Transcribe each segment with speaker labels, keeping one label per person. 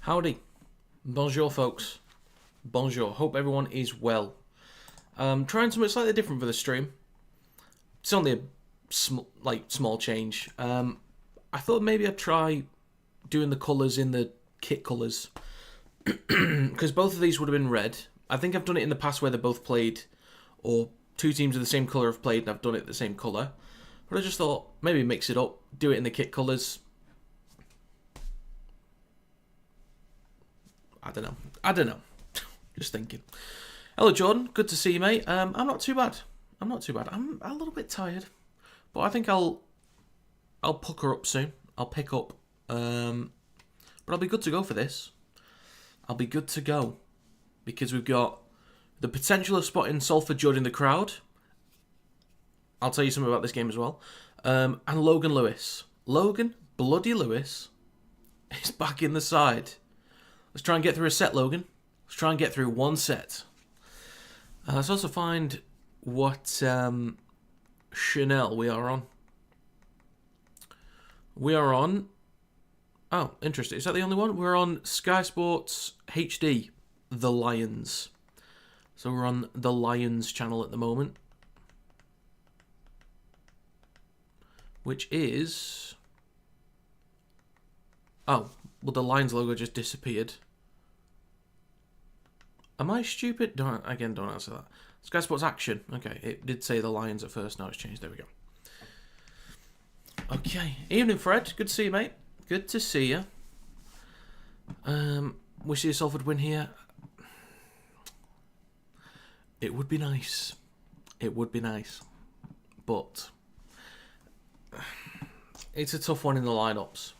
Speaker 1: Howdy. Bonjour, folks. Bonjour. Hope everyone is well. Trying something slightly different for the stream. It's only a small change. I thought maybe I'd try doing the colours in the kit colours. Because both of these would have been red. I think I've done it in the past where they both played, or two teams of the same colour have played and I've done it the same colour. But I just thought, maybe mix it up, do it in the kit colours. I don't know. Just thinking. Hello, Jordan. Good to see you, mate. I'm not too bad. I'm a little bit tired, but I think I'll pucker up soon. I'll pick up. But I'll be good to go for this. I'll be good to go because we've got the potential of spotting Salford Red in the crowd. I'll tell you something about this game as well. And Logan Lewis. Logan Bloody Lewis is back in the side. Let's try and get through a set, Logan. Let's try and get through one set. Let's also find what Chanel we are on. We are on... Oh, interesting. Is that the only one? We're on Sky Sports HD, The Lions. So we're on the Lions channel at the moment. Which is... Oh, well, the Lions logo just disappeared. Am I stupid? Don't answer that. Sky Sports Action. Okay, it did say the Lions at first. Now it's changed. There we go. Okay. Evening, Fred. Good to see you, mate. Good to see you. We see a Salford win here. It would be nice. It would be nice. But it's a tough one in the lineups.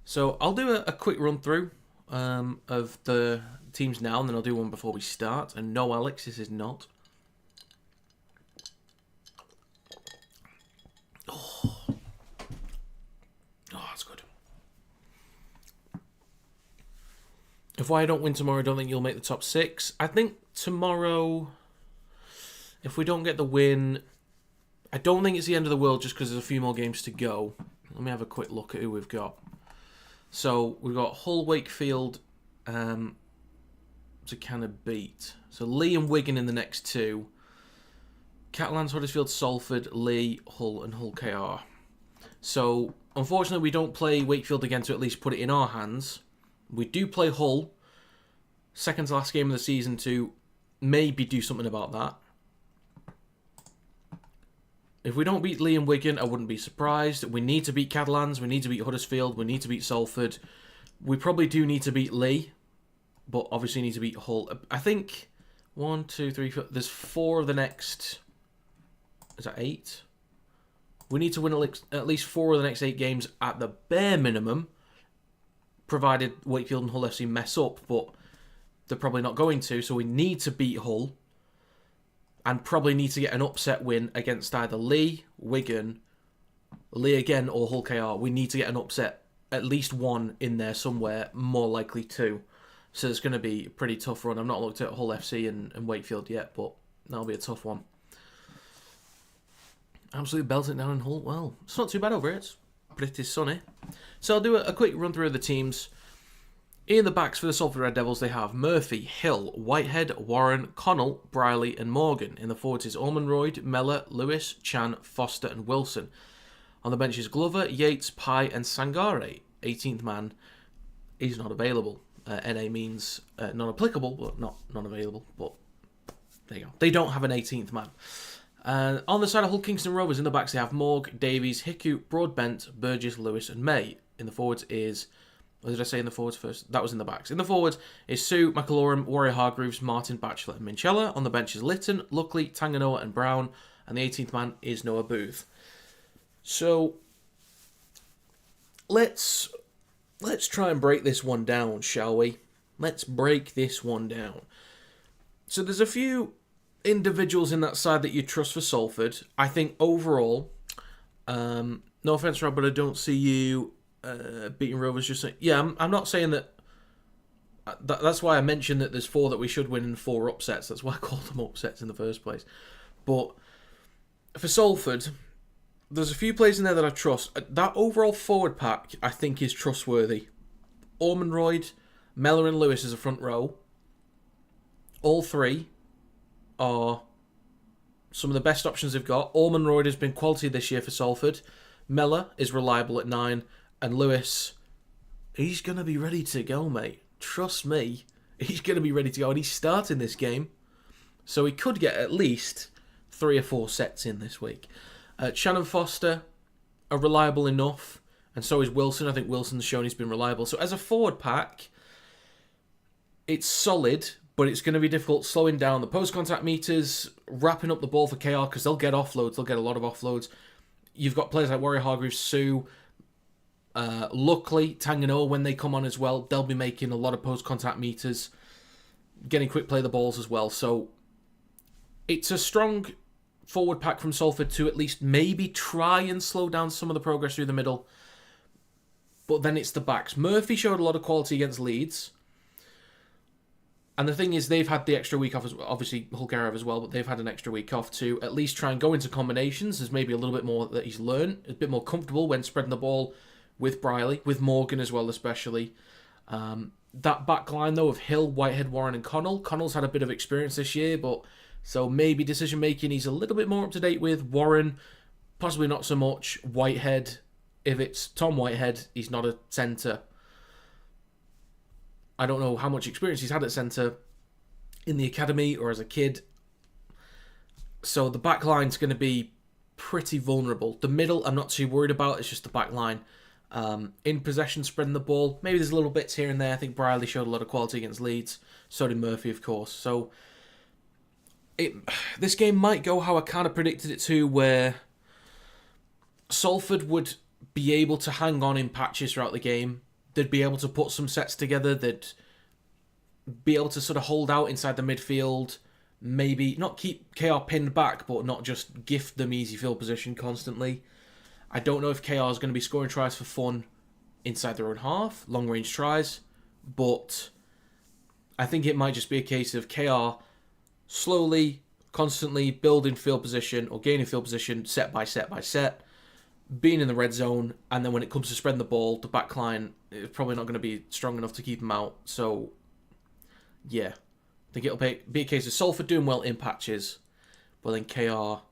Speaker 1: So I'll do a quick run through of the teams now, and then I'll do one before we start. And no, Alex, this is not. Oh, that's good. If I don't win tomorrow, I don't think you'll make the top 6. I think tomorrow, if we don't get the win, I don't think it's the end of the world just because there's a few more games to go. Let me have a quick look at who we've got. So we've got Hull, Wakefield to kind of beat. So Lee and Wigan in the next two. Catalans, Huddersfield, Salford, Lee, Hull and Hull KR. So unfortunately we don't play Wakefield again to at least put it in our hands. We do play Hull. Second to last game of the season to maybe do something about that. If we don't beat Lee and Wigan, I wouldn't be surprised. We need to beat Catalans. We need to beat Huddersfield. We need to beat Salford. We probably do need to beat Lee, but obviously need to beat Hull. I think 1, 2, 3, 4. There's 4 of the next. Is that 8? We need to win at least 4 of the next 8 games at the bare minimum, provided Wakefield and Hull FC mess up, but they're probably not going to. So we need to beat Hull. And probably need to get an upset win against either Lee, Wigan, Lee again, or Hull KR. We need to get an upset, at least one in there somewhere, more likely 2. So it's going to be a pretty tough run. I've not looked at Hull FC and Wakefield yet, but that'll be a tough one. Absolutely belting down in Hull. Well, it's not too bad over here. It's pretty sunny. So I'll do a quick run through of the teams. In the backs for the Salford Red Devils, they have Murphy, Hill, Whitehead, Warren, Connell, Briley and Morgan. In the forwards is Ormonroyd, Mellor, Lewis, Chan, Foster and Wilson. On the bench is Glover, Yates, Pye and Sangare. 18th man is not available. NA means non-applicable, but not non-available. But there you go. They don't have an 18th man. On the side of Hull Kingston Rovers, in the backs they have Morg, Davies, Hickey, Broadbent, Burgess, Lewis and May. In the forwards is... What did I say in the forwards first? That was in the backs. In the forwards is Sue, McAlorum, Warrior Hargreaves, Martin, Batchelor and Minchella. On the bench is Litton, Luckley, Tanganoa and Brown. And the 18th man is Noah Booth. So, let's try and break this one down, shall we? Let's break this one down. So there's a few individuals in that side that you trust for Salford. I think overall, no offence, Rob, but I don't see you... beating Rovers just saying... Yeah, I'm not saying that... That's why I mentioned that there's 4 that we should win and 4 upsets. That's why I called them upsets in the first place. But for Salford, there's a few players in there that I trust. That overall forward pack, I think, is trustworthy. Ormonroyd, Mellor and Lewis as a front row. All three are some of the best options they've got. Ormonroyd has been quality this year for Salford. Mellor is reliable at 9. And Lewis, he's going to be ready to go, mate. Trust me. He's going to be ready to go. And he's starting this game. So he could get at least 3 or 4 sets in this week. Shannon Foster are reliable enough. And so is Wilson. I think Wilson's shown he's been reliable. So as a forward pack, it's solid, but it's going to be difficult slowing down the post-contact meters, wrapping up the ball for KR, because they'll get offloads. They'll get a lot of offloads. You've got players like Warrior Hargreaves, Sue, luckily, Tanganoa, when they come on as well, they'll be making a lot of post-contact meters, getting quick play of the balls as well. So it's a strong forward pack from Salford to at least maybe try and slow down some of the progress through the middle. But then it's the backs. Murphy showed a lot of quality against Leeds. And the thing is, they've had the extra week off, obviously Hulgarev as well, but they've had an extra week off to at least try and go into combinations. There's maybe a little bit more that he's learned, a bit more comfortable when spreading the ball with Briley, with Morgan as well especially. That back line, though, of Hill, Whitehead, Warren and Connell. Connell's had a bit of experience this year, but so maybe decision-making he's a little bit more up-to-date with. Warren, possibly not so much. Whitehead, if it's Tom Whitehead, he's not a centre. I don't know how much experience he's had at centre in the academy or as a kid. So the back line's going to be pretty vulnerable. The middle, I'm not too worried about. It's just the back line. In possession, spreading the ball. Maybe there's little bits here and there. I think Briley showed a lot of quality against Leeds. So did Murphy, of course. So this game might go how I kind of predicted it to, where Salford would be able to hang on in patches throughout the game. They'd be able to put some sets together. They'd be able to sort of hold out inside the midfield. Maybe not keep KR pinned back, but not just gift them easy field position constantly. I don't know if KR is going to be scoring tries for fun inside their own half, long-range tries. But I think it might just be a case of KR slowly, constantly building field position or gaining field position set by set by set, being in the red zone, and then when it comes to spreading the ball, the back line is probably not going to be strong enough to keep them out. So, yeah. I think it'll be a case of Salford doing well in patches, but then KR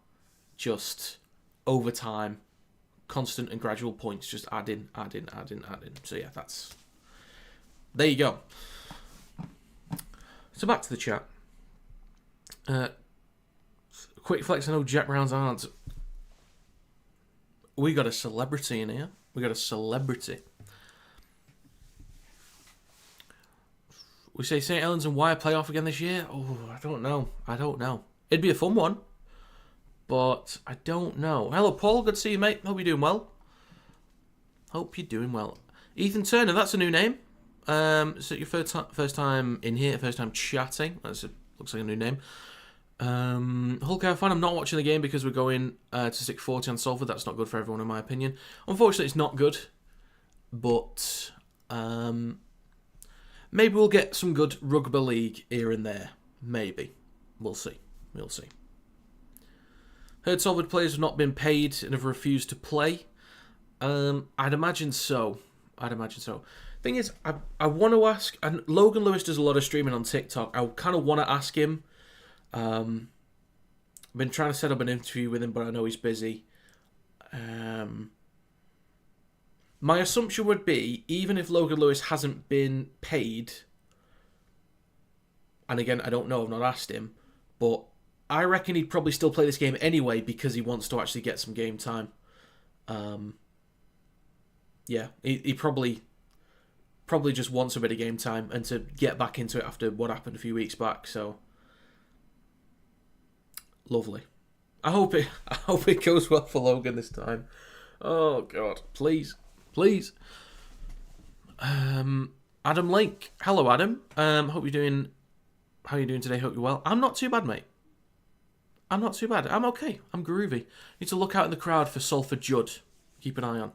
Speaker 1: just, over time, constant and gradual points, just adding. So, yeah, that's... There you go. So, back to the chat. Quick flex, I know Jack Brown's aren't. We got a celebrity in here. We got a celebrity. We say St. Helens and Wyre play off again this year? Oh, I don't know. It'd be a fun one. But I don't know. Hello, Paul. Good to see you, mate. Hope you're doing well. Ethan Turner, that's a new name. Is it your first time in here? First time chatting? Looks like a new name. Hulk fan, I'm not watching the game because we're going to 640 on Salford. That's not good for everyone, in my opinion. Unfortunately, it's not good. But maybe we'll get some good Rugby League here and there. Maybe. We'll see. Heard Salford players have not been paid and have refused to play. I'd imagine so. Thing is, I want to ask, and Logan Lewis does a lot of streaming on TikTok. I kind of want to ask him. I've been trying to set up an interview with him, but I know he's busy. My assumption would be, even if Logan Lewis hasn't been paid, and again, I don't know, I've not asked him, but I reckon he'd probably still play this game anyway because he wants to actually get some game time. Yeah, he probably just wants a bit of game time and to get back into it after what happened a few weeks back, so... Lovely. I hope it goes well for Logan this time. Oh God, please. Adam Lake. Hello, Adam. Hope you're doing. How are you doing today? Hope you're well. I'm not too bad, mate. I'm not too bad. I'm okay. I'm groovy. Need to look out in the crowd for Salford Judd. Keep an eye on.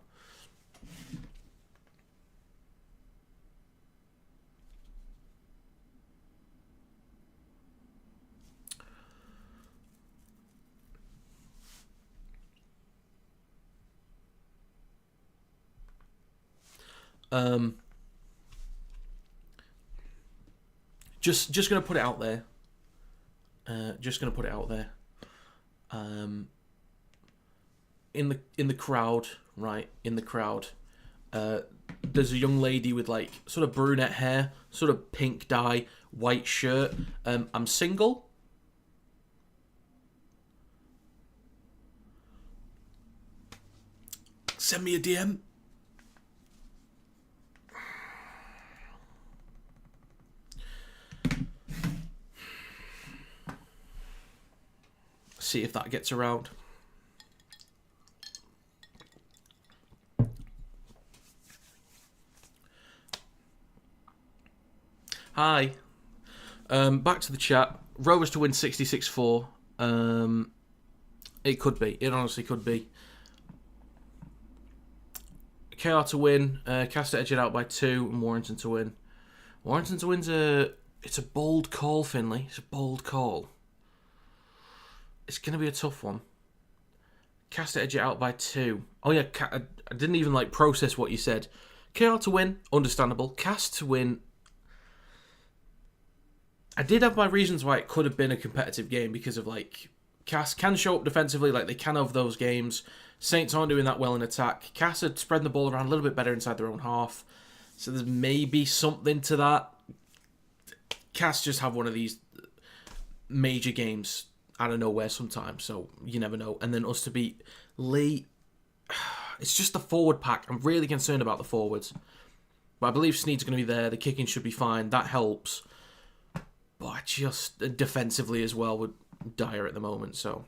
Speaker 1: Just going to put it out there. Just going to put it out there. In the crowd, right? In the crowd, there's a young lady with like sort of brunette hair, sort of pink dye, white shirt. I'm single. Send me a DM. See if that gets around. Hi. Back to the chat. Rovers to win 66-4. It could be. It honestly could be. KR to win. Castor edge it out by 2. And Warrington to win. Warrington to win's it's a bold call, Finley. It's a bold call. It's going to be a tough one. Castor edge it out by 2. Oh yeah, I didn't even like process what you said. KR to win, understandable. Cast to win. I did have my reasons why it could have been a competitive game because of like Cast can show up defensively like they can have those games. Saints aren't doing that well in attack. Cast are spreading the ball around a little bit better inside their own half. So there's maybe something to that. Cast just have one of these major games out of nowhere sometimes, so you never know. And then us to beat Lee, it's just the forward pack. I'm really concerned about the forwards. But I believe Snead's going to be there. The kicking should be fine. That helps. But I just, defensively as well, would dire at the moment. So,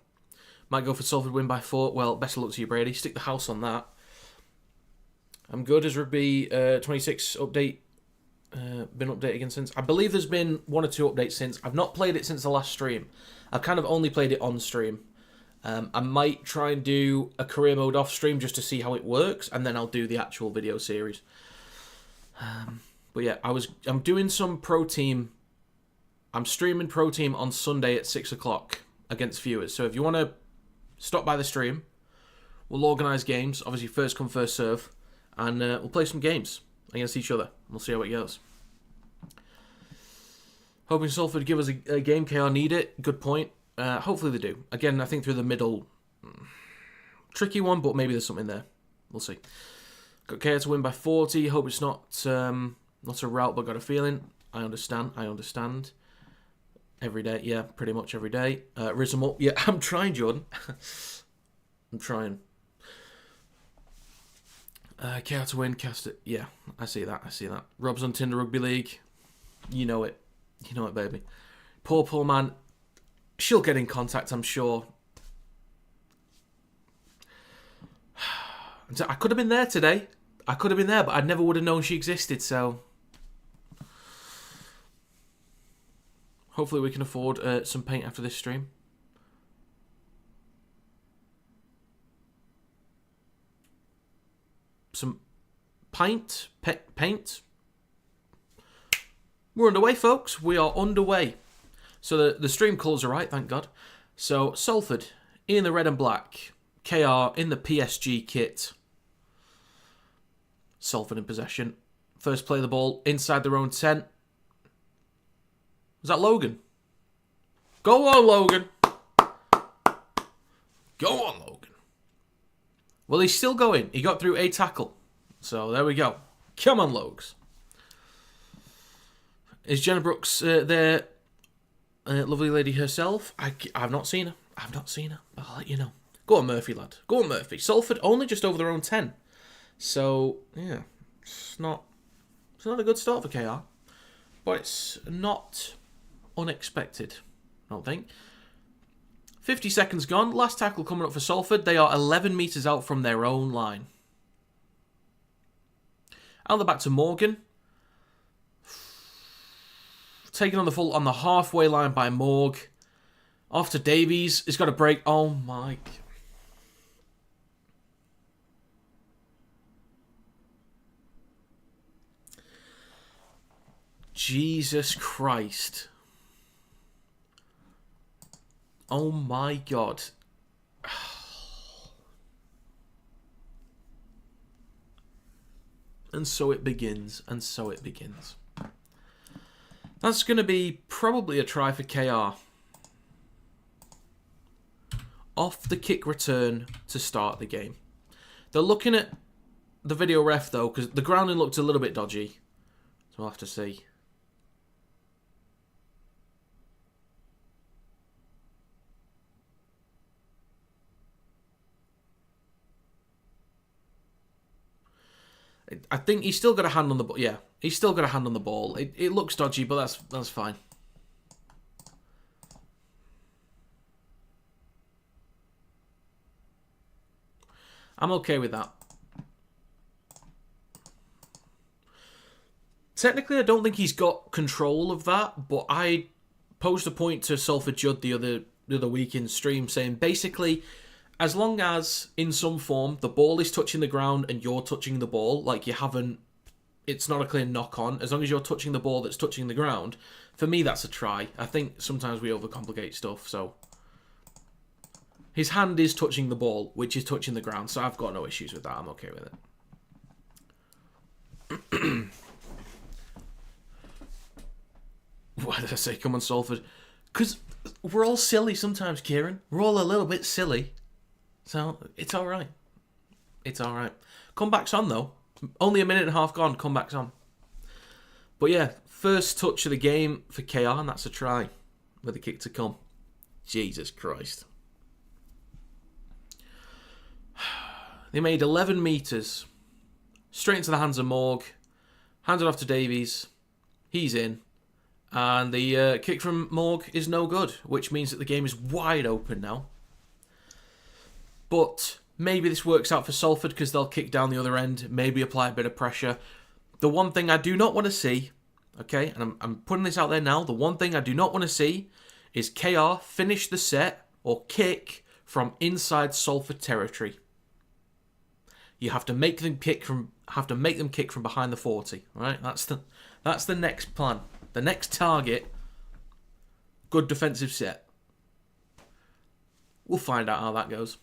Speaker 1: might go for Salford win by 4. Well, best of luck to you, Brady. Stick the house on that. I'm good. Has Rugby 26 update been updated again since? I believe there's been 1 or 2 updates since. I've not played it since the last stream. I've kind of only played it on stream. I might try and do a career mode off stream just to see how it works, and then I'll do the actual video series. But yeah, I'm doing some pro team. I'm streaming pro team on Sunday at 6 o'clock against viewers. So if you want to stop by the stream, we'll organise games. Obviously, first come, first serve, and we'll play some games against each other. We'll see how it goes. Hoping Salford give us a game. KR need it. Good point. Hopefully they do. Again, I think through the middle. Tricky one, but maybe there's something there. We'll see. Got KR to win by 40. Hope it's not a rout, but got a feeling. I understand. Every day. Yeah, pretty much every day. Rhythm up. Yeah, I'm trying, Jordan. I'm trying. KR to win. Cast it. Yeah, I see that. Rob's on Tinder Rugby League. You know it. You know it, baby. Poor man. She'll get in contact, I'm sure. I could have been there today. But I never would have known she existed, so... Hopefully we can afford some paint after this stream. Some paint? Paint? We're underway, folks. We are underway. So the stream colours are right, thank God. So Salford in the red and black. KR in the PSG kit. Salford in possession. First play of the ball inside their own 10. Was that Logan? Go on, Logan. Go on, Logan. Well, he's still going. He got through a tackle. So there we go. Come on, Logs. Is Jenna Brooks there? Lovely lady herself. I've not seen her. But I'll let you know. Go on, Murphy, lad. Go on, Murphy. Salford only just over their own 10. So, yeah. It's not a good start for KR. But it's not unexpected, I don't think. 50 seconds gone. Last tackle coming up for Salford. They are 11 metres out from their own line. Out the back to Morgan. Taken on the halfway line by Morg. Off to Davies. He's got a break. Oh my. Jesus Christ. Oh my God. And so it begins. That's going to be probably a try for KR. Off the kick return to start the game. They're looking at the video ref, though, because the grounding looked a little bit dodgy. So we'll have to see. I think he's still got a hand on the ball. Yeah, he's still got a hand on the ball. It looks dodgy, but that's fine. I'm okay with that. Technically, I don't think he's got control of that, but I posed a point to Salford Judd the other week in stream saying basically, as long as in some form the ball is touching the ground and you're touching the ball, like you haven't, it's not a clear knock on. As long as you're touching the ball that's touching the ground, for me that's a try. I think sometimes we overcomplicate stuff, so his hand is touching the ball, which is touching the ground, so I've got no issues with that. I'm okay with it. Why did I say come on, Salford? Because we're all silly sometimes, Kieran. We're all a little bit silly. So, it's alright. It's alright. Comeback's on, though. Only a minute and a half gone, comeback's on. But yeah, first touch of the game for KR, and that's a try. With a kick to come. Jesus Christ. They made 11 metres. Straight into the hands of Morg. Hands it off to Davies. He's in. And the kick from Morg is no good, which means that the game is wide open now. But maybe this works out for Salford because they'll kick down the other end, maybe apply a bit of pressure. The one thing I do not want to see, okay, and I'm putting this out there now, the one thing I do not want to see is KR finish the set or kick from inside Salford territory. You have to make them kick from behind the 40, right? That's the next plan. The next target, good defensive set. We'll find out how that goes.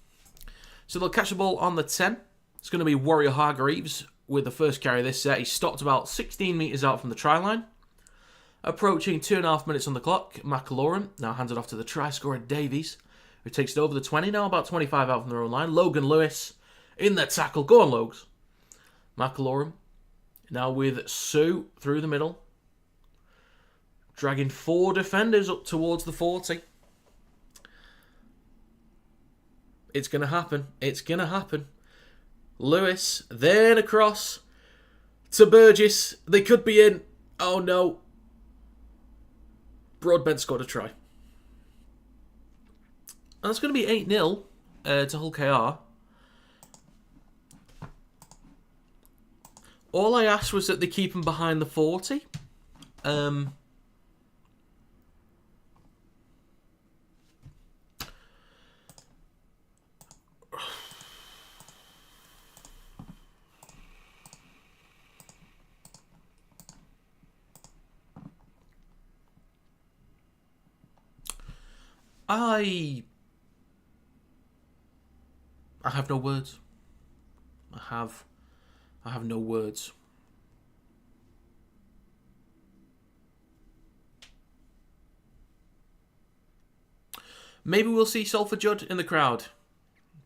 Speaker 1: So they'll catch the ball on the 10. It's going to be Warrior Hargreaves with the first carry of this set. He stopped about 16 metres out from the try line. Approaching 2.5 minutes on the clock, McAloran now hands it off to the try scorer Davies, who takes it over the 20, now about 25 out from their own line. Logan Lewis in the tackle. Go on, Logs. McAloran now with Sue through the middle. Dragging 4 defenders up towards the 40. It's going to happen. It's going to happen. Lewis, then across to Burgess. They could be in. Oh no. Broadbent scored a try. And that's going to be 8-0 to Hull KR. All I asked was that they keep him behind the 40. I have no words. I have no words. Maybe we'll see Salford Judd in the crowd,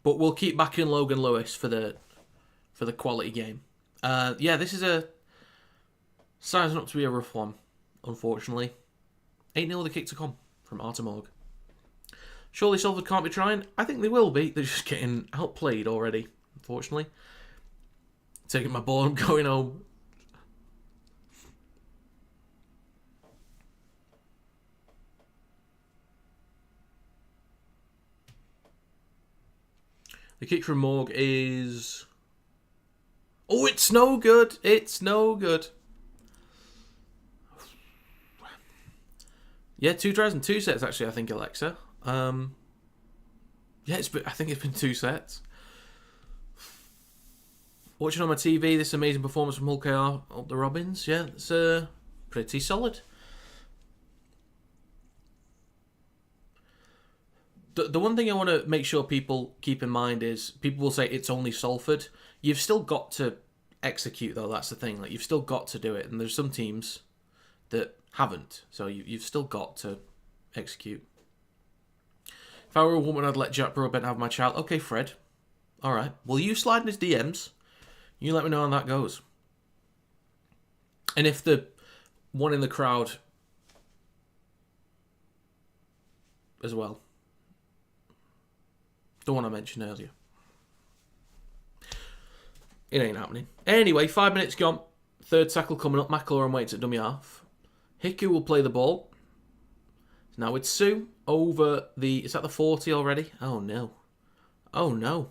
Speaker 1: but we'll keep backing Logan Lewis for the quality game. Yeah, this is sizing up to be a rough one, unfortunately. 8-0 the kick to come from Artem Morg. Surely Salford can't be trying. I think they will be. They're just getting outplayed already, unfortunately. Taking my ball and going home. The kick from Morg is... Oh, it's no good. It's no good. Yeah, 2 tries and 2 sets, actually, I think, Alexa. Yeah, I think it's been 2 sets. Watching on my TV, this amazing performance from Hull KR up the Robins. Yeah, it's pretty solid. The one thing I want to make sure people keep in mind is people will say it's only Salford. You've still got to execute, though. That's the thing. Like, you've still got to do it. And there's some teams that haven't. So you've still got to execute. If I were a woman, I'd let Jack Broadbent have my child. Okay, Fred. All right. Well, you slide in his DMs. You let me know how that goes. And if the one in the crowd as well, the one I mentioned earlier, it ain't happening. Anyway, 5 minutes gone. Third tackle coming up. McIlroy waits at dummy half. Hiku will play the ball. Now it's Sue over the... Is that the 40 already? Oh, no. Oh, no.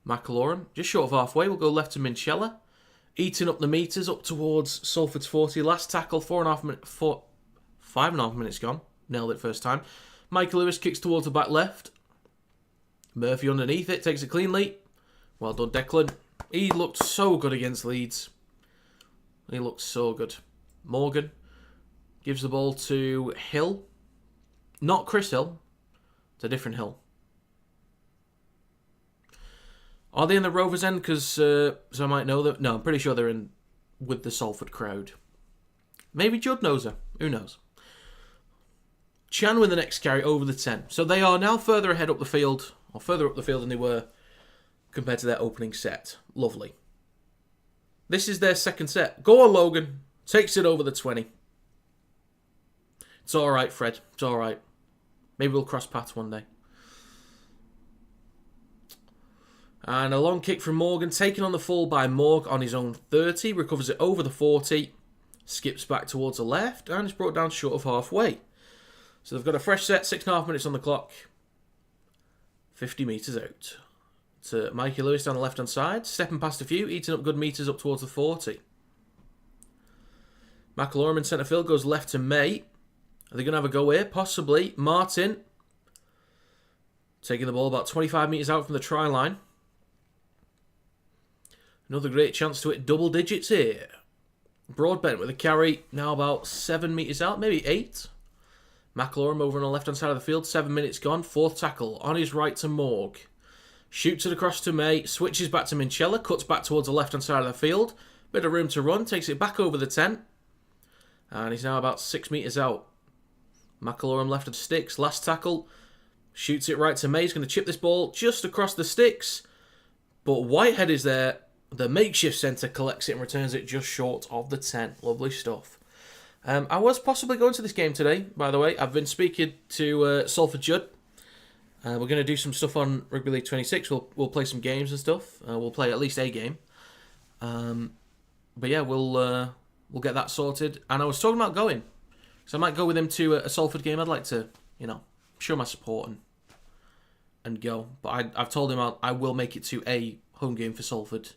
Speaker 1: McIlroy, just short of halfway. We'll go left to Minchella. Eating up the metres up towards Salford's 40. Last tackle, 5.5 minutes gone. Nailed it first time. Michael Lewis kicks towards the back left. Murphy underneath it. Takes it cleanly. Well done, Declan. He looked so good against Leeds. He looked so good. Morgan gives the ball to Hill. Not Chris Hill. It's a different Hill. Are they in the Rovers end? Because so I might know that. No, I'm pretty sure they're in with the Salford crowd. Maybe Judd knows her. Who knows? Chan with the next carry over the 10. So they are now further ahead up the field, or further up the field than they were compared to their opening set. Lovely. This is their second set. Go on, Logan. Takes it over the 20. It's all right, Fred. It's all right. Maybe we'll cross paths one day. And a long kick from Morgan, taken on the full by Morg on his own 30. Recovers it over the 40. Skips back towards the left, and is brought down short of halfway. So they've got a fresh set, 6.5 minutes on the clock. 50 metres out. To Mikey Lewis down the left-hand side. Stepping past a few, eating up good metres up towards the 40. McIlroy in centre field goes left to May. Are they going to have a go here? Possibly. Martin. Taking the ball about 25 metres out from the try line. Another great chance to hit double digits here. Broadbent with a carry. Now about 7 metres out. Maybe 8. McIlroy over on the left-hand side of the field. 7 minutes gone. Fourth tackle. On his right to Morg. Shoots it across to May. Switches back to Minchella. Cuts back towards the left-hand side of the field. Bit of room to run. Takes it back over the 10. And he's now about 6 metres out. McIlroy left of sticks. Last tackle. Shoots it right to May. He's going to chip this ball just across the sticks. But Whitehead is there. The makeshift centre collects it and returns it just short of the 10. Lovely stuff. I was possibly going to this game today, by the way. I've been speaking to Salford Judd. We're going to do some stuff on Rugby League 26. We'll play some games and stuff. We'll play at least a game. But yeah, we'll get that sorted. And I was talking about going. So I might go with him to a Salford game. I'd like to, show my support and go. But I've told him I will make it to a home game for Salford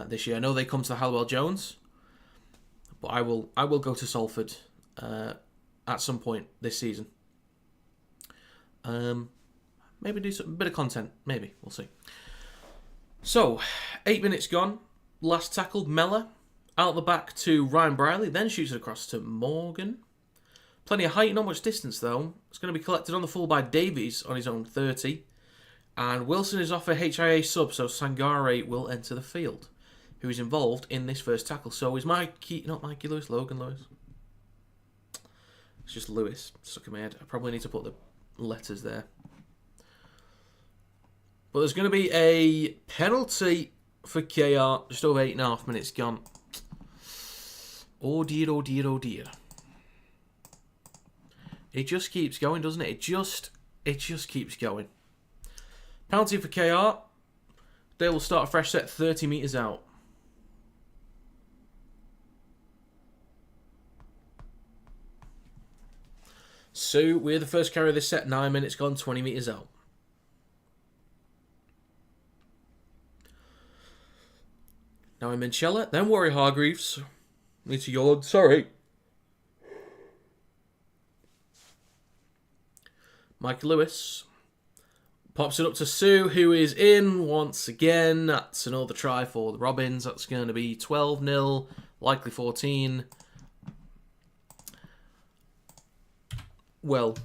Speaker 1: this year. I know they come to the Halliwell Jones, but I will go to Salford at some point this season. Maybe do a bit of content. Maybe. We'll see. So, 8 minutes gone. Last tackle, Mellor. Out the back to Ryan Briley. Then shoots it across to Morgan. Plenty of height, not much distance though. It's going to be collected on the full by Davies on his own 30. And Wilson is off a HIA sub, so Sangare will enter the field, who is involved in this first tackle. So is Mikey, not Mikey Lewis, Logan Lewis. It's just Lewis, stuck in my head. I probably need to put the letters there. But there's going to be a penalty for KR, just over 8.5 minutes gone. Oh dear, oh dear, oh dear. It just keeps going, doesn't it? It just keeps going. Penalty for KR. They will start a fresh set 30 metres out. So we're the first carry of this set. 9 minutes gone, 20 metres out. Now I'm in Minchella, then Warrior Hargreaves. Need to yawn, sorry. Mike Lewis pops it up to Sue, who is in once again. That's another try for the Robins. That's going to be 12-0, likely 14. Well,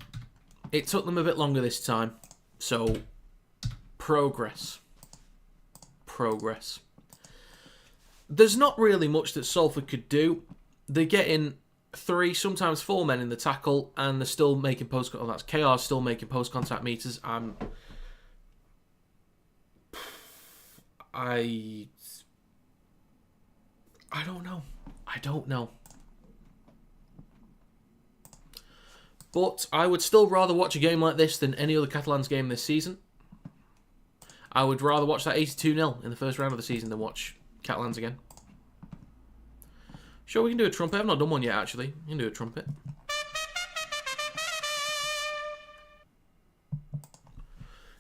Speaker 1: it took them a bit longer this time. So, progress. Progress. There's not really much that Salford could do. they're getting 3, sometimes 4 men in the tackle, and they're still making post. Oh, that's KR still making post contact meters. I don't know. I don't know. But I would still rather watch a game like this than any other Catalans game this season. I would rather watch that 82-0 in the first round of the season than watch Catalans again. Sure, we can do a trumpet. I've not done one yet, actually. We can do a trumpet.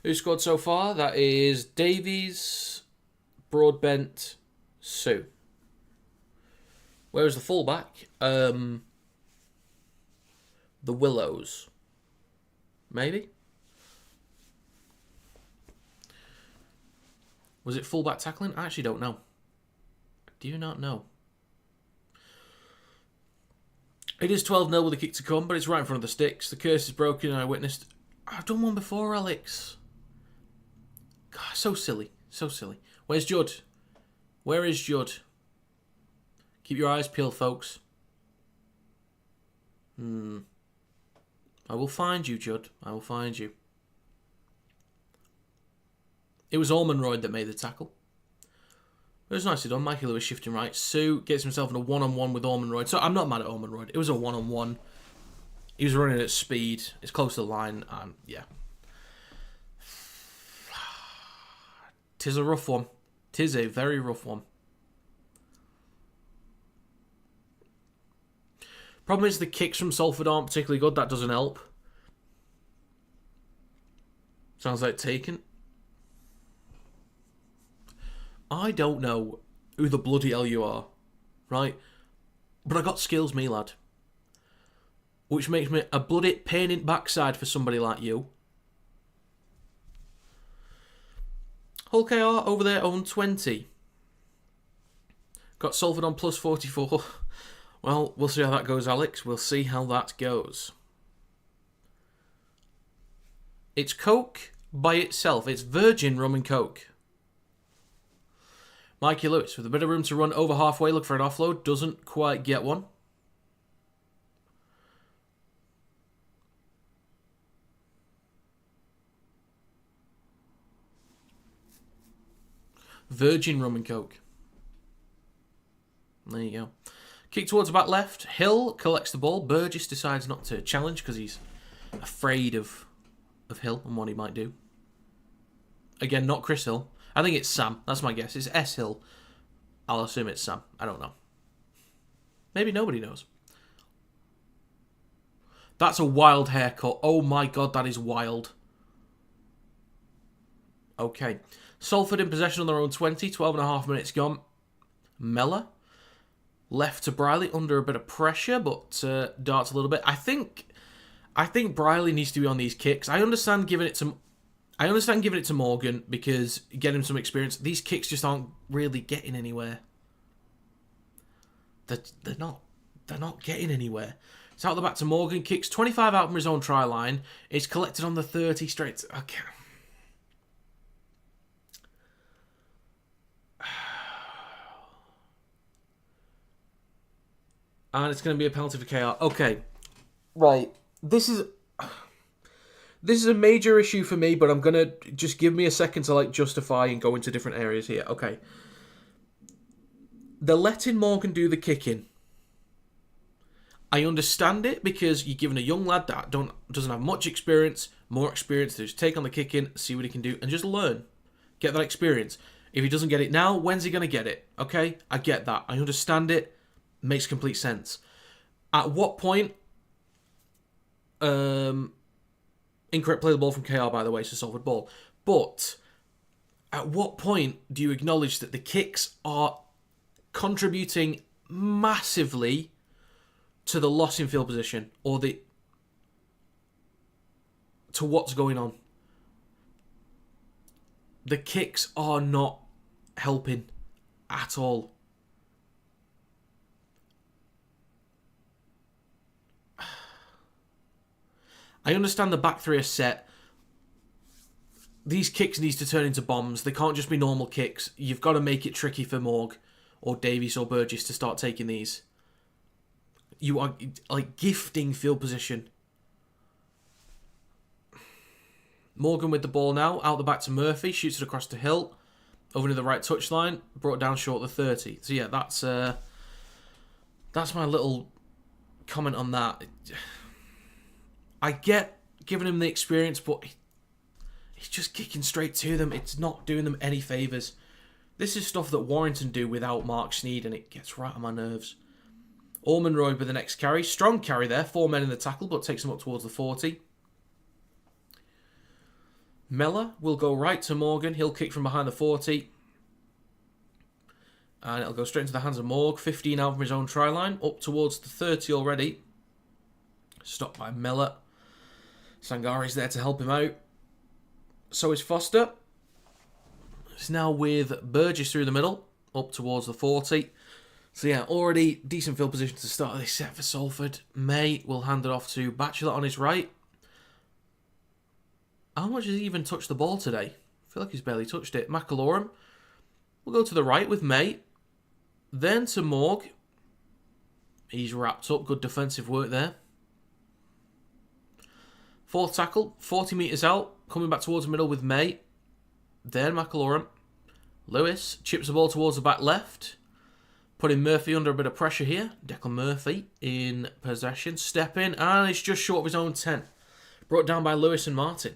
Speaker 1: Who scored so far? That is Davies, Broadbent, Sue. Where is the fullback? The Willows. Maybe? Was it fullback tackling? I actually don't know. Do you not know? It is 12-0 with a kick to come, but it's right in front of the sticks. The curse is broken and I witnessed... I've done one before, Alex. God, so silly. So silly. Where's Judd? Where is Judd? Keep your eyes peeled, folks. I will find you, Judd. I will find you. It was Ormonroyd that made the tackle. It was nicely done. Mikey Lewis shifting right. Sue gets himself in a one-on-one with Ormonroyd. So I'm not mad at Ormonroyd. It was a one-on-one. He was running at speed. It's close to the line. And yeah. Tis a rough one. Tis a very rough one. Problem is the kicks from Salford aren't particularly good. That doesn't help. Sounds like taken. I don't know who the bloody hell you are, right? But I got skills, me lad. Which makes me a bloody pain in the backside for somebody like you. Hull KR over there on 20. Got Salford on plus 44. Well, we'll see how that goes, Alex. We'll see how that goes. It's Coke by itself. It's virgin rum and Coke. Mikey Lewis, with a bit of room to run over halfway, look for an offload. Doesn't quite get one. Virgin rum and Coke. There you go. Kick towards the back left. Hill collects the ball. Burgess decides not to challenge because he's afraid of Hill and what he might do. Again, not Chris Hill. I think it's Sam. That's my guess. It's S. Hill. I'll assume it's Sam. I don't know. Maybe nobody knows. That's a wild haircut. Oh my god, that is wild. Okay. Salford in possession on their own 20. 12.5 minutes gone. Mellor. Left to Briley under a bit of pressure, but darts a little bit. I think Briley needs to be on these kicks. I understand giving it to Morgan because getting him some experience. These kicks just aren't really getting anywhere. They're not getting anywhere. It's out the back to Morgan. Kicks 25 out from his own try line. It's collected on the 30 straight. Okay. And it's going to be a penalty for KR. Okay. Right. This is a major issue for me, but I'm going to just give me a second to justify and go into different areas here. Okay. They're letting Morgan do the kicking. I understand it because you're giving a young lad that doesn't have much experience, more experience to just take on the kicking, see what he can do, and just learn. Get that experience. If he doesn't get it now, when's he going to get it? Okay? I get that. I understand it. Makes complete sense. At what point... Incorrect play the ball from KR, by the way, so Salford ball. But at what point do you acknowledge that the kicks are contributing massively to the loss in field position or to what's going on? The kicks are not helping at all. I understand the back three are set. These kicks need to turn into bombs. They can't just be normal kicks. You've got to make it tricky for Morg or Davies or Burgess to start taking these. you are like gifting field position. Morgan with the ball now, out the back to Murphy, shoots it across to Hill, over to the right touchline, brought down short of the 30. So yeah, that's my little comment on that. I get giving him the experience, but he's just kicking straight to them. It's not doing them any favours. This is stuff that Warrington do without Mark Sneed, and it gets right on my nerves. Ormonroyd with the next carry. Strong carry there. 4 men in the tackle, but takes him up towards the 40. Mellor will go right to Morgan. He'll kick from behind the 40. And it'll go straight into the hands of Morg. 15 out from his own try line. Up towards the 30 already. Stopped by Mellor. Sangari's there to help him out. So is Foster. It's now with Burgess through the middle. Up towards the 40. So yeah, already decent field position to start this set for Salford. May will hand it off to Batchelor on his right. How much has he even touched the ball today? I feel like he's barely touched it. McAlorum will go to the right with May. Then to Morg. He's wrapped up. Good defensive work there. Fourth tackle. 40 metres out. Coming back towards the middle with May. Then McAlorum. Lewis chips the ball towards the back left. Putting Murphy under a bit of pressure here. Declan Murphy in possession. Step in. And it's just short of his own 10. Brought down by Lewis and Martin.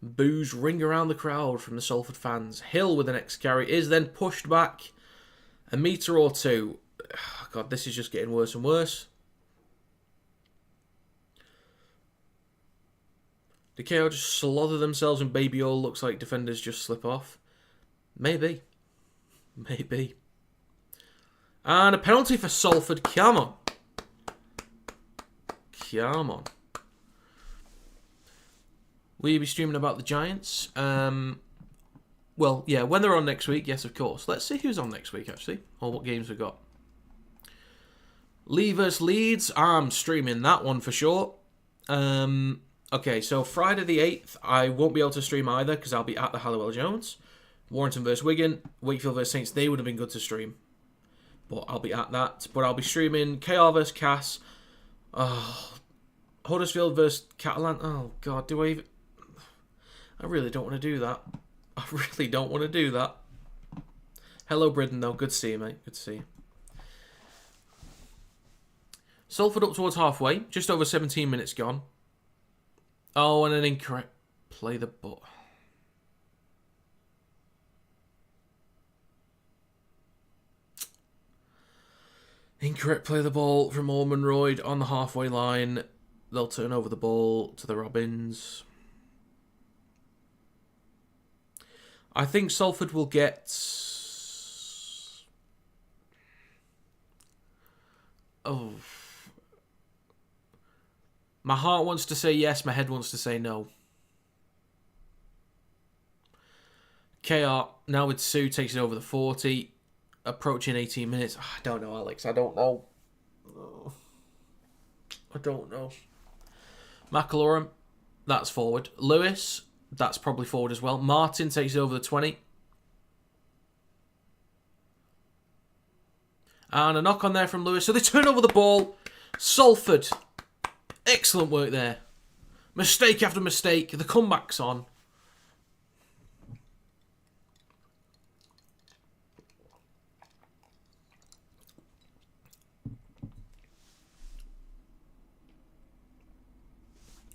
Speaker 1: Boos ring around the crowd from the Salford fans. Hill with the next carry is then pushed back a metre or two. God, this is just getting worse and worse. Do KO just slaughter themselves and Baby All looks like defenders just slip off? Maybe. Maybe. And a penalty for Salford. Come on. Come on. Will you be streaming about the Giants? Well, yeah, when they're on next week, yes, of course. Let's see who's on next week, actually, or what games we've got. Lee vs Leeds. I'm streaming that one for sure. Okay, so Friday the 8th, I won't be able to stream either because I'll be at the Halliwell Jones. Warrington vs Wigan, Wakefield vs Saints, they would have been good to stream. But I'll be at that. But I'll be streaming KR vs Cass. Oh, Huddersfield vs Catalan. Oh, God, do I even... I really don't want to do that. I really don't want to do that. Hello, Bridden, though. Good to see you, mate. Good to see you. Salford up towards halfway. Just over 17 minutes gone. Oh, and an incorrect play the ball. Incorrect play the ball from Ormonroyd on the halfway line. They'll turn over the ball to the Robins. I think Salford will get... Oh. My heart wants to say yes, my head wants to say no. KR, now with Sue, takes it over the 40. Approaching 18 minutes. I don't know, Alex. I don't know. I don't know. McAlorum, that's forward. Lewis, that's probably forward as well. Martin takes it over the 20. And a knock on there from Lewis. So they turn over the ball. Salford. Excellent work there. Mistake after mistake. The comeback's on.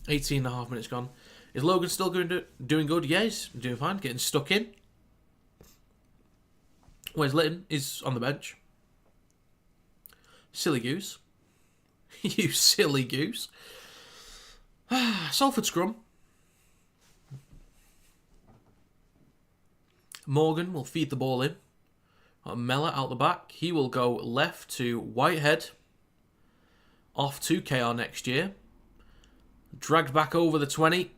Speaker 1: Eighteen and a half minutes gone. Is Logan still doing good? Yeah, he's doing fine. Getting stuck in. Where's Litton? He's on the bench. Silly goose. You silly goose. Salford scrum. Morgan will feed the ball in. Mellor out the back. He will go left to Whitehead. Off to KR next year. Dragged back over the 20.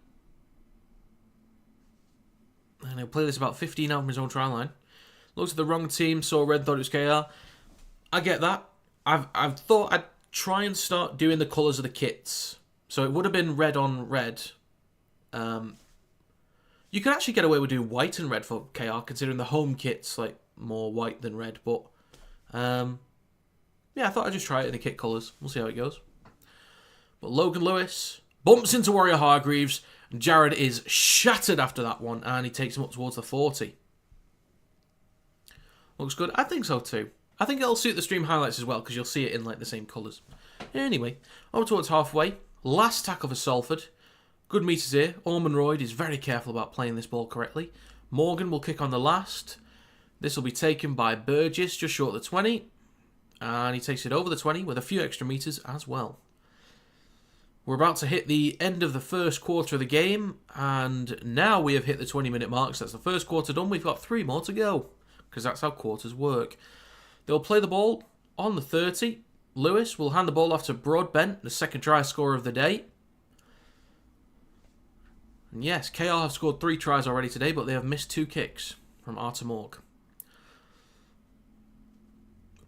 Speaker 1: And he'll play this about 15 out from his own try line. Looks at the wrong team, saw red, thought it was KR. I get that. I've thought I'd try and start doing the colours of the kits. So it would have been red on red. You could actually get away with doing white and red for KR, considering the home kit's like more white than red. But Yeah, I thought I'd just try it in the kit colours. We'll see how it goes. But Logan Lewis bumps into Warrior Hargreaves. And Jared is shattered after that one, and he takes him up towards the 40. Looks good. I think so too. I think it'll suit the stream highlights as well, because you'll see it in like the same colours. Anyway, over towards halfway. Last tackle for Salford. Good meters here. Ormond Royd is very careful about playing this ball correctly. Morgan will kick on the last. This will be taken by Burgess, just short of the 20. And he takes it over the 20 with a few extra meters as well. We're about to hit the end of the first quarter of the game. And now we have hit the 20-minute mark. So that's the first quarter done. We've got 3 more to go, because that's how quarters work. They'll play the ball on the 30. Lewis will hand the ball off to Broadbent, the second try scorer of the day. And yes, KR have scored 3 tries already today, but they have missed 2 kicks from Artem Org.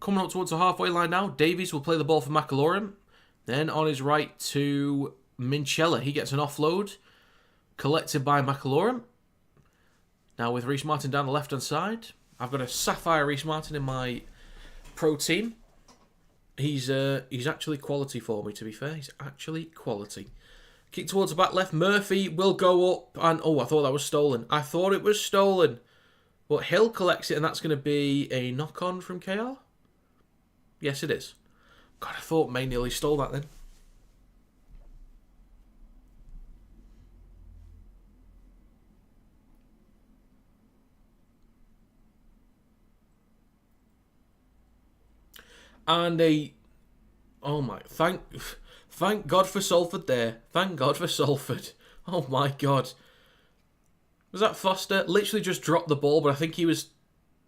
Speaker 1: Coming up towards the halfway line now, Davies will play the ball for McAlorum. Then on his right to Minchella. He gets an offload, collected by McAlorum. Now with Reece Martin down the left-hand side. I've got a Sapphire Reece Martin in my pro team. He's actually quality for me, to be fair. He's actually quality. Kick towards the back left. Murphy will go up. And oh, I thought that was stolen. I thought it was stolen. But Hill collects it, and that's going to be a knock-on from KR? Yes, it is. God, I thought May nearly stole that then. And oh my, thank God for Salford there. Thank God for Salford. Oh my God. Was that Foster? Literally just dropped the ball, but I think he was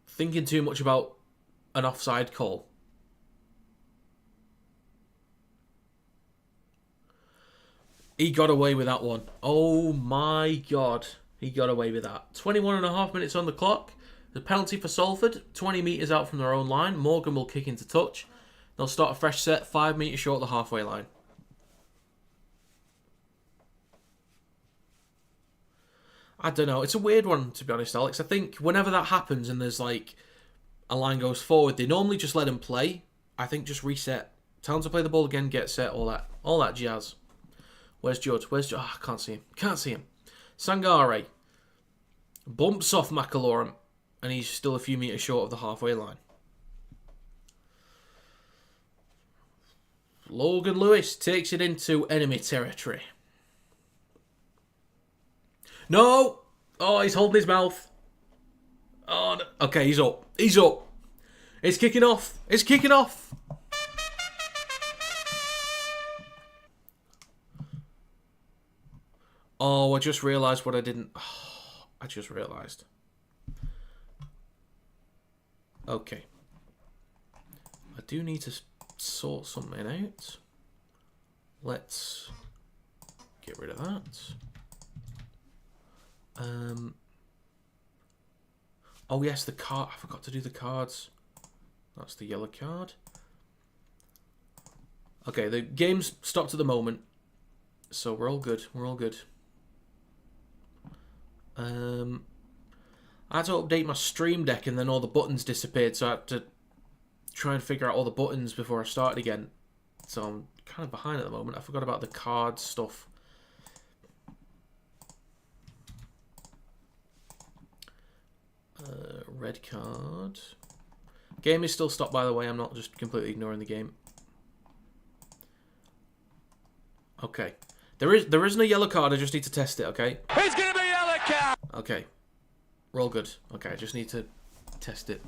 Speaker 1: thinking too much about an offside call. He got away with that one. Oh my God. He got away with that. 21.5 minutes on the clock. The penalty for Salford. 20 metres out from their own line. Morgan will kick into touch. They'll start a fresh set 5 metres short of the halfway line. I don't know. It's a weird one, to be honest, Alex. I think whenever that happens and there's like a line goes forward, they normally just let him play. I think just reset. Tell him to play the ball again, get set, all that jazz. Where's Judd? Oh, I can't see him. Can't see him. Sangare bumps off McAlorum, and he's still a few metres short of the halfway line. Logan Lewis takes it into enemy territory. No! Oh, he's holding his mouth. Oh, no. Okay, he's up. He's up. It's kicking off. It's kicking off. Oh, I just realised what I didn't... Oh, I just realised. Okay. I do need to sort something out. Let's get rid of that. Oh, yes, the card. I forgot to do the cards. That's the yellow card. Okay, the game's stopped at the moment. So we're all good. We're all good. I had to update my stream deck and then all the buttons disappeared, so I had to try and figure out all the buttons before I started again. So I'm kind of behind at the moment. I forgot about the card stuff. Red card. Game is still stopped, by the way. I'm not just completely ignoring the game. Okay. There isn't a yellow card. I just need to test it, okay?
Speaker 2: It's going to be a yellow card!
Speaker 1: Okay. We're all good. Okay, I just need to test it.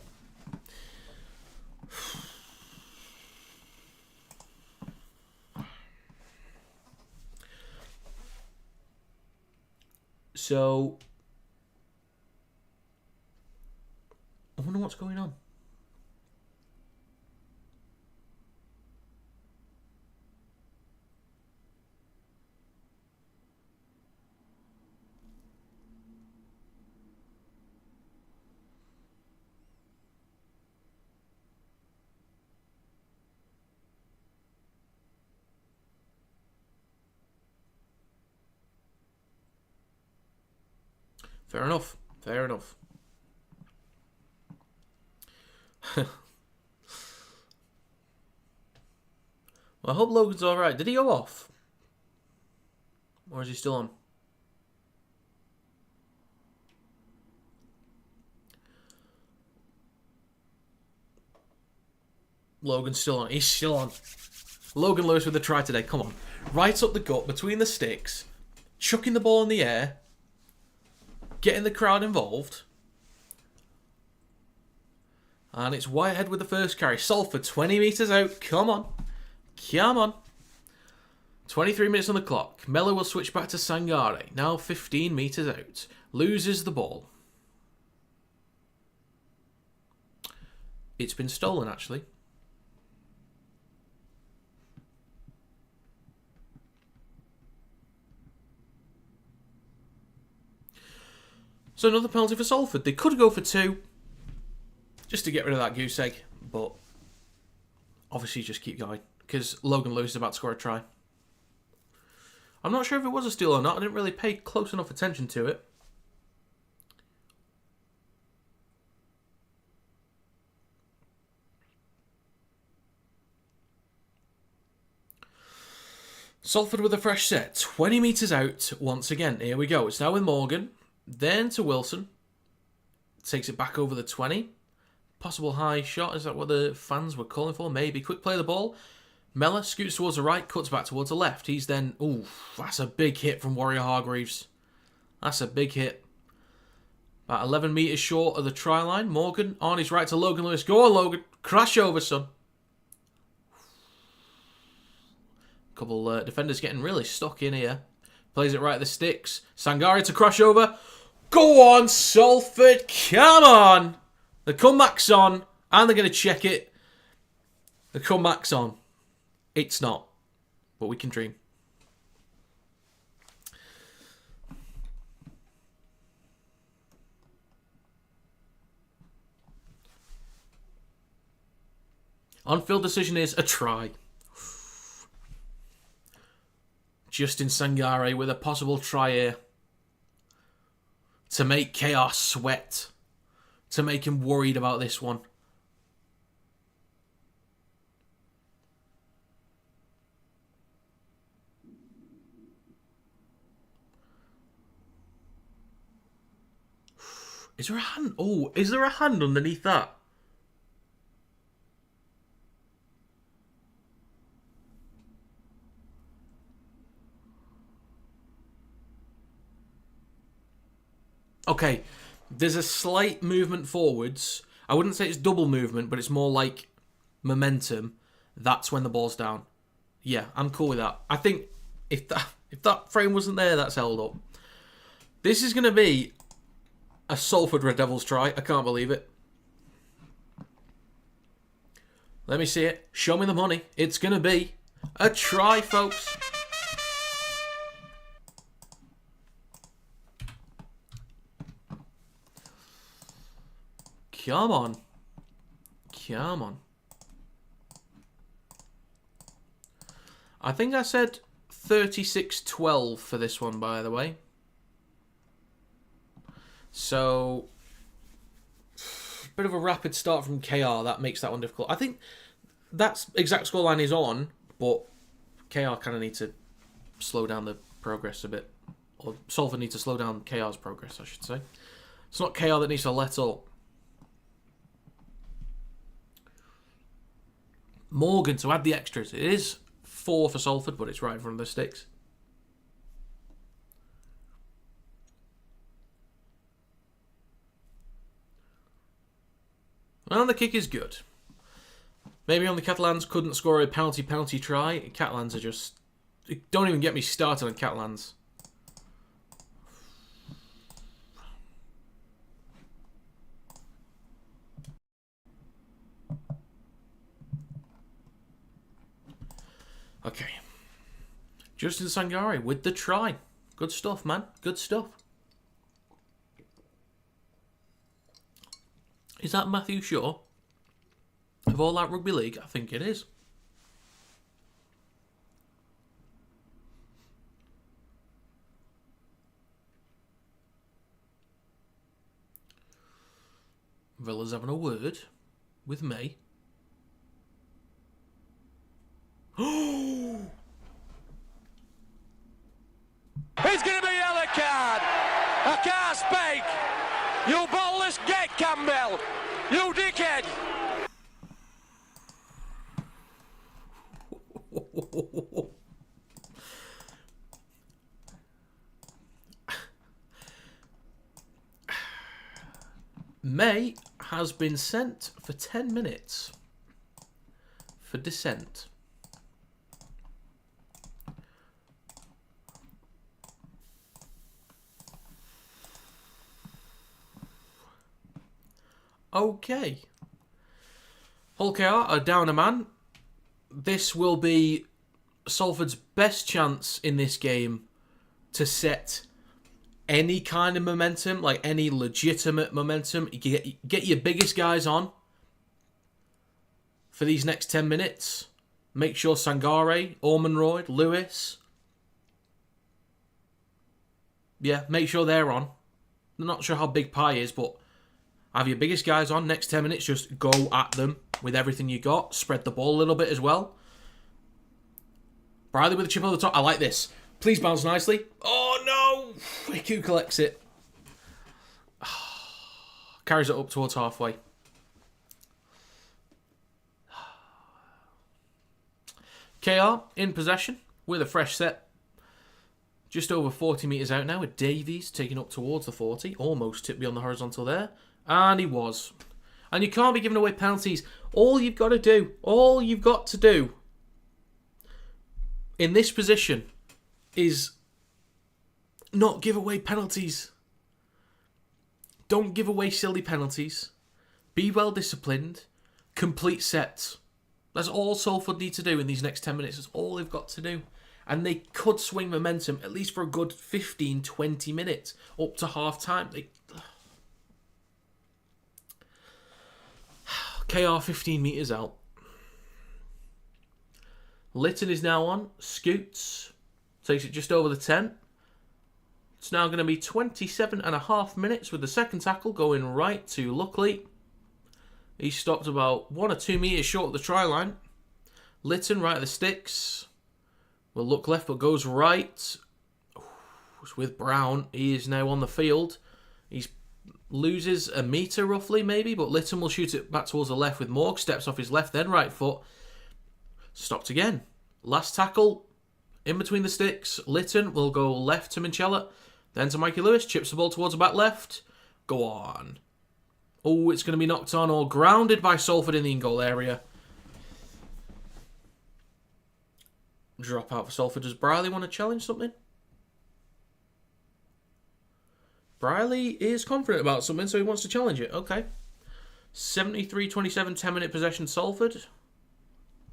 Speaker 1: So... I wonder what's going on. Fair enough. Fair enough. Well, I hope Logan's alright. Did he go off? Or is he still on? Logan's still on. He's still on. Logan Lewis with a try today. Come on. Right up the gut, between the sticks. Chucking the ball in the air. Getting the crowd involved. And it's Whitehead with the first carry. Salford 20 metres out. Come on. Come on. 23 minutes on the clock. Mello will switch back to Sangare. Now 15 metres out. Loses the ball. It's been stolen, actually. So another penalty for Salford. They could go for 2. Just to get rid of that goose egg. But obviously just keep going. Because Logan Lewis is about to score a try. I'm not sure if it was a steal or not. I didn't really pay close enough attention to it. Salford with a fresh set. 20 metres out once again. Here we go. It's now with Morgan. Then to Wilson. Takes it back over the 20. Possible high shot. Is that what the fans were calling for? Maybe. Quick play of the ball. Mellor scoots towards the right, cuts back towards the left. He's then... Ooh, that's a big hit from Warrior Hargreaves. That's a big hit. About 11 metres short of the try line. Morgan on his right to Logan Lewis. Go on, Logan. Crash over, son. Couple defenders getting really stuck in here. Plays it right at the sticks. Sangare to crash over. Go on, Salford. Come on. The comeback's on. And they're going to check it. The comeback's on. It's not. But we can dream. On-field decision is a try. Justin Sangare with a possible try here. To make KR sweat. To make him worried about this one. Is there a hand? Oh, is there a hand underneath that? Okay, there's a slight movement forwards. I wouldn't say it's double movement, but it's more like momentum. That's when the ball's down. Yeah, I'm cool with that. I think if that frame wasn't there, that's held up. This is going to be a Salford Red Devils try. I can't believe it. Let me see it. Show me the money. It's going to be a try, folks. Come on. Come on. I think I said 36-12 for this one, by the way. So, bit of a rapid start from KR. That makes that one difficult. I think that exact scoreline is on, but KR kind of need to slow down the progress a bit. Or Salford need to slow down KR's progress, I should say. It's not KR that needs to let up. Morgan to add the extras. It is 4 for Salford, but it's right in front of the sticks. Well, the kick is good. Maybe only Catalans couldn't score a penalty try. Catalans are just... Don't even get me started on Catalans. Okay. Justin Sangare with the try. Good stuff, man. Good stuff. Is that Matthew Shaw? Of All Out Rugby League? I think it is. Villa's having a word with me. Oh!
Speaker 2: That's big. You ballless get, Campbell. You dickhead.
Speaker 1: May has been sent for 10 minutes for dissent. Okay. Hull KR are down a man. This will be Salford's best chance in this game to set any kind of momentum, like any legitimate momentum. You get your biggest guys on for these next 10 minutes. Make sure Sangare, Ormonroyd, Lewis. Yeah, make sure they're on. I'm not sure how big Pie is, but have your biggest guys on. Next 10 minutes, just go at them with everything you got. Spread the ball a little bit as well. Briley with a chip over the top. I like this. Please bounce nicely. Oh, no! Iku collects it. Carries it up towards halfway. KR in possession with a fresh set. Just over 40 metres out now with Davies taking up towards the 40. Almost tipped beyond the horizontal there. And he was. And you can't be giving away penalties. All you've got to do in this position is not give away penalties. Don't give away silly penalties. Be well disciplined. Complete sets. That's all Salford need to do in these next 10 minutes. That's all they've got to do. And they could swing momentum at least for a good 15, 20 minutes up to half time. KR 15 metres out. Litton is now on. Scoots. Takes it just over the 10. It's now going to be 27.5 minutes with the second tackle going right to Luckley. He stopped about 1 or 2 metres short of the try line. Litton right at the sticks. Will look left but goes right. It's with Brown. He is now on the field. He loses a metre roughly maybe, but Litton will shoot it back towards the left with Morg. Steps off his left then right foot. Stopped again. Last tackle in between the sticks. Litton will go left to Minchella. Then to Mikey Lewis. Chips the ball towards the back left. Go on. Oh, it's going to be knocked on or grounded by Salford in the in-goal area. Drop out for Salford. Does Briley want to challenge something? Briley is confident about something, so he wants to challenge it. Okay. 73-27, 10-minute possession Salford.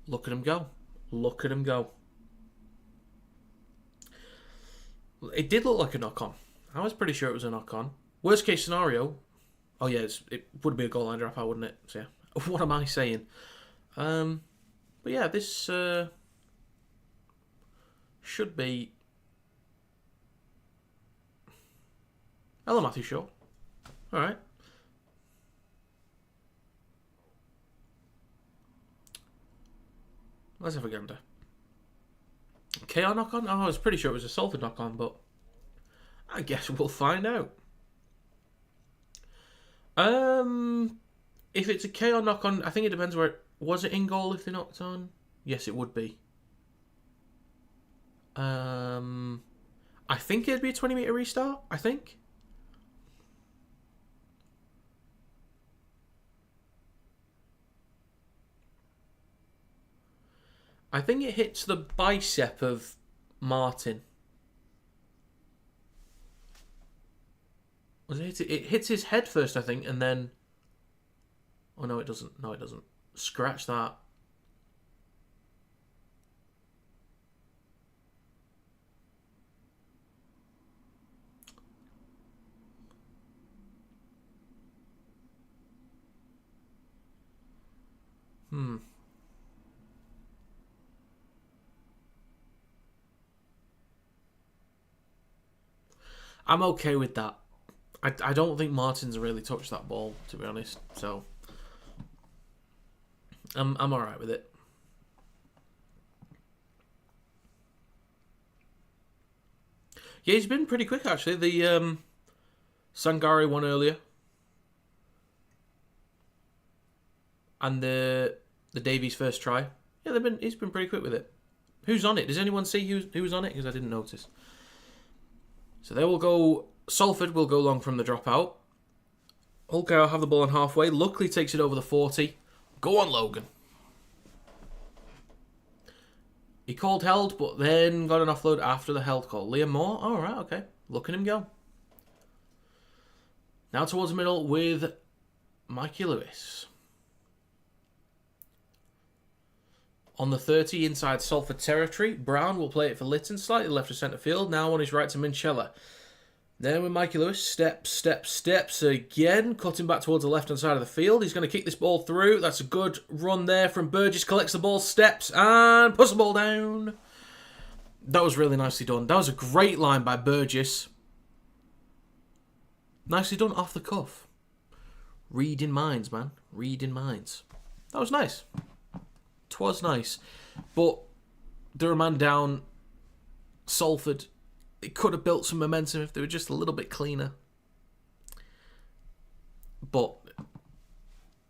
Speaker 1: Look at him go. Look at him go. It did look like a knock-on. I was pretty sure it was a knock-on. Worst case scenario. Oh, yeah, it would be a goal line dropout, wouldn't it? So, yeah. What am I saying? But, yeah, this should be... Hello, Matthew Shaw. All right. Let's have a gander. KR knock-on? Oh, I was pretty sure it was a Salford knock-on, but I guess we'll find out. If it's a KR knock-on, I think it depends where it... Was it in goal if they knocked on? Yes, it would be. I think it'd be a 20-metre restart, I think. I think it hits the bicep of Martin. Was it? It hits his head first, I think, and then... Oh, no, it doesn't. No, it doesn't. Scratch that. I'm okay with that. I don't think Martin's really touched that ball, to be honest. So I'm alright with it. Yeah, he's been pretty quick actually. The Sangari won earlier. And the Davies first try. Yeah, he's been pretty quick with it. Who's on it? Does anyone see who's on it? Because I didn't notice. So they will go... Salford will go long from the dropout. Hulker will have the ball on halfway. Luckily takes it over the 40. Go on, Logan. He called held, but then got an offload after the held call. Liam Moore? All right, okay. Look at him go. Now towards the middle with Mikey Lewis. On the 30, inside Salford territory, Brown will play it for Lytton, slightly left of centre field. Now on his right to Minchella. Then with Mikey Lewis, steps again. Cutting back towards the left-hand side of the field. He's going to kick this ball through. That's a good run there from Burgess. Collects the ball, steps, and puts the ball down. That was really nicely done. That was a great line by Burgess. Nicely done off the cuff. Reading minds, man. Reading minds. That was nice. 'Twas nice. But they're a man down. Salford... It could have built some momentum if they were just a little bit cleaner. But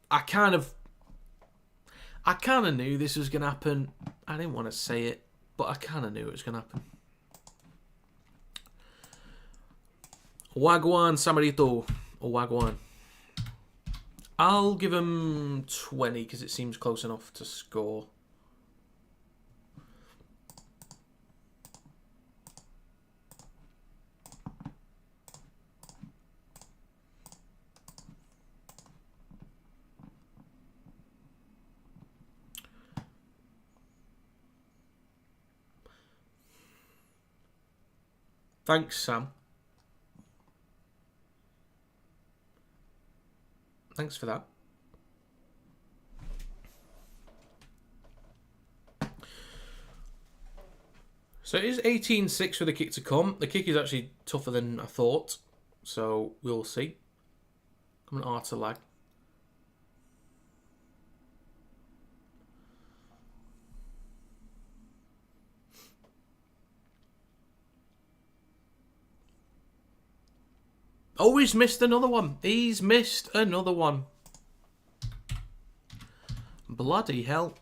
Speaker 1: I kind of knew this was going to happen. I didn't want to say it, but I kind of knew it was going to happen. Wagwan Samarito. Or Wagwan. I'll give him 20 because it seems close enough to score. Thanks, Sam. Thanks for that. So it is 18-6 for the kick to come. The kick is actually tougher than I thought. So we'll see. Coming R to lag. Oh, he's missed another one. He's missed another one. Bloody hell.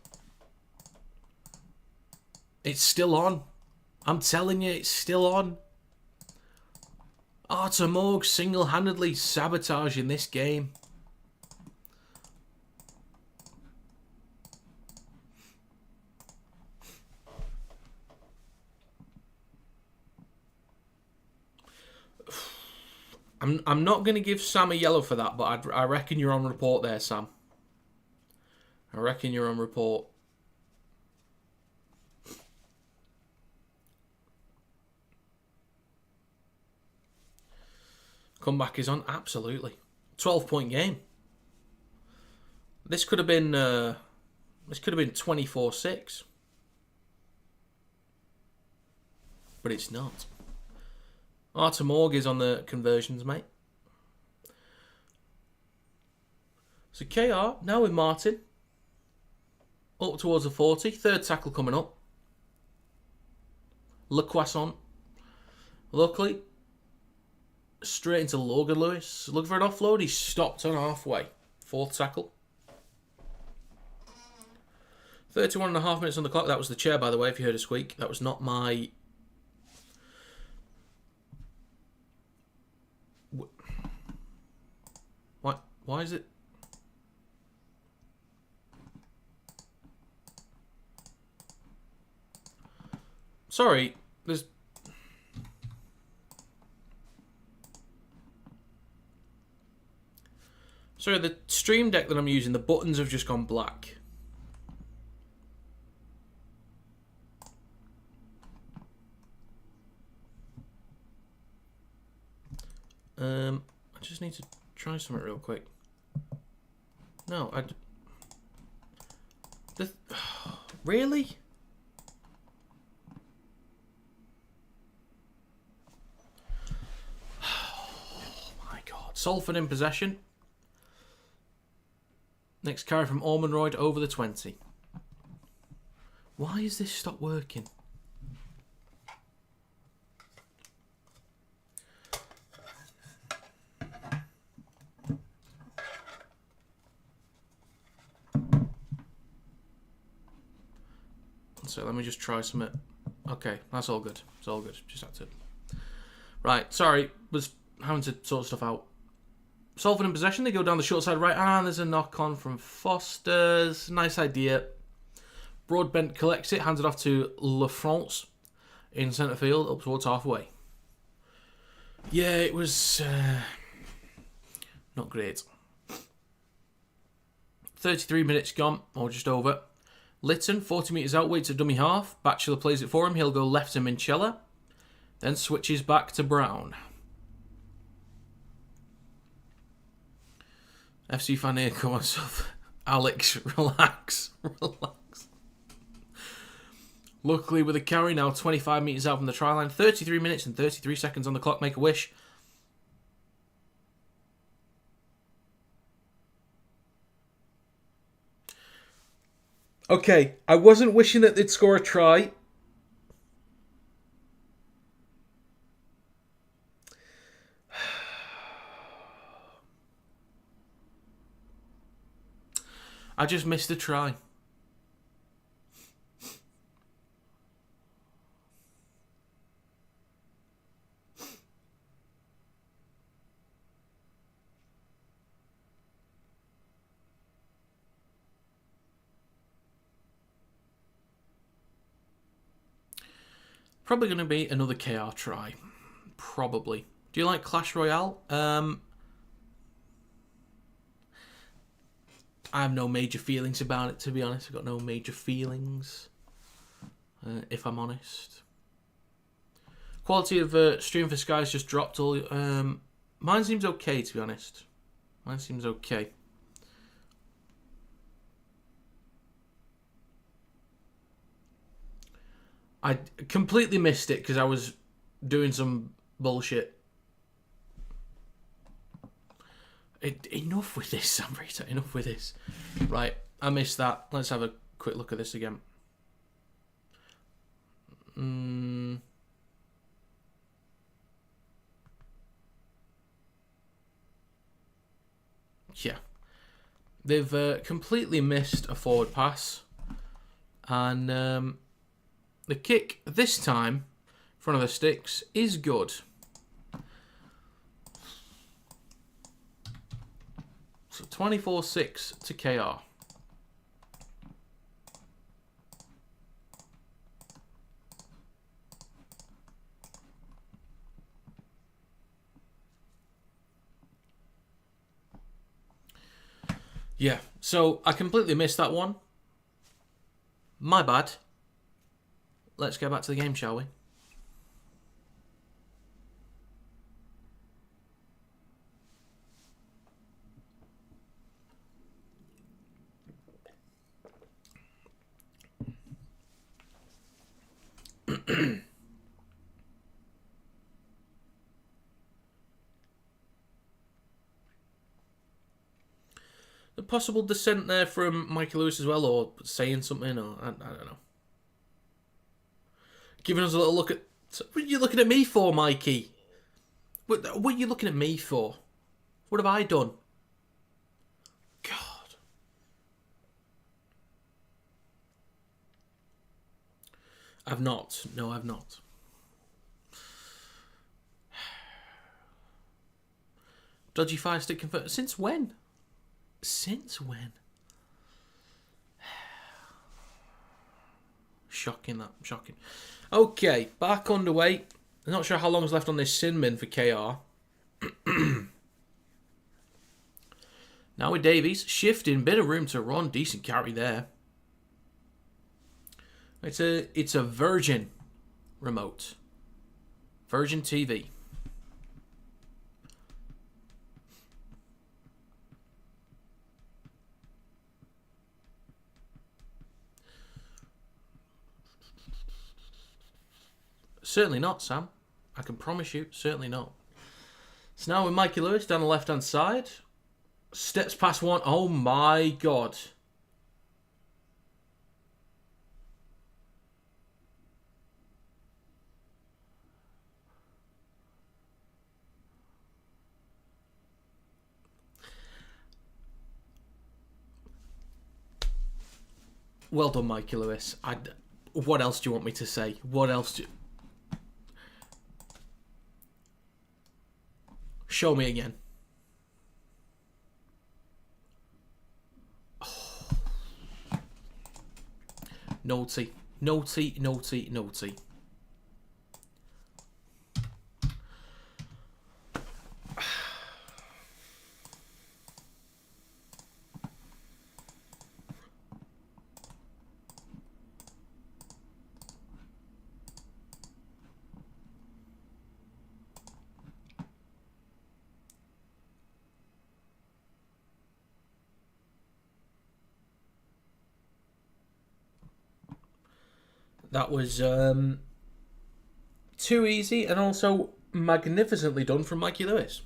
Speaker 1: It's still on. I'm telling you, it's still on. Arthur Morg single-handedly sabotaging this game. I'm not going to give Sam a yellow for that, but I reckon you're on report there, Sam. I reckon you're on report. Comeback is on, absolutely. 12-point game. This could have been 24-6, but it's not. Arthur Morg is on the conversions, mate. So KR, now with Martin. Up towards the 40. Third tackle coming up. Le Croissant. Luckily, straight into Logan Lewis. Looking for an offload. He's stopped on halfway. Fourth tackle. 31.5 minutes on the clock. That was the chair, by the way, if you heard a squeak. That was not my... Why is it... Sorry, there's... Sorry, the Stream Deck that I'm using, the buttons have just gone black. I just need to try something real quick. No, really? Oh my God. Salford in possession. Next carry from Ormonroyd over the 20. Why is this stop working? So let me just try something. Okay, that's all good. It's all good. Just had to. Right, sorry. Was having to sort stuff out. Salford in possession. They go down the short side right. And there's a knock on from Foster's. Nice idea. Broadbent collects it. Hands it off to La France in centre field up towards halfway. Yeah, it was not great. 33 minutes gone, or just over. Lytton, 40 metres out, waits a dummy half. Batchelor plays it for him. He'll go left to Minchella. Then switches back to Brown. FC fan here, come on, Alex, relax. Luckily, with a carry now 25 metres out from the try line. 33 minutes and 33 seconds on the clock. Make a wish. Okay, I wasn't wishing that they'd score a try. I just missed a try. Probably going to be another KR try. Probably. Do you like Clash Royale? I have no major feelings about it, to be honest. I've got no major feelings, if I'm honest. Quality of stream for Sky's just dropped. All. Mine seems okay, to be honest. Mine seems okay. I completely missed it because I was doing some bullshit. Enough with this, Samrita. Enough with this. Right, I missed that. Let's have a quick look at this again. Yeah. They've completely missed a forward pass. And the kick this time, in front of the sticks, is good. So 24-6 to KR. Yeah, so I completely missed that one. My bad. Let's get back to the game, shall we? The possible dissent there from Mikey Lewis as well, or saying something, or I don't know. Giving us a little look at... What are you looking at me for, Mikey? What are you looking at me for? What have I done? God. I've not. No, I've not. Dodgy fire stick convert. Since when? Since when? Shocking, that. Shocking. Okay, back underway. I'm not sure how long is left on this sin bin for KR. Now with Davies. Shifting. Bit of room to run. Decent carry there. It's a Virgin remote. Virgin TV. Certainly not, Sam. I can promise you, certainly not. So now with Mikey Lewis down the left-hand side. Steps past one. Oh my God. Well done, Mikey Lewis. What else do you want me to say? What else do... Show me again. Oh. Naughty. Naughty, naughty, naughty. That was too easy and also magnificently done from Mikey Lewis.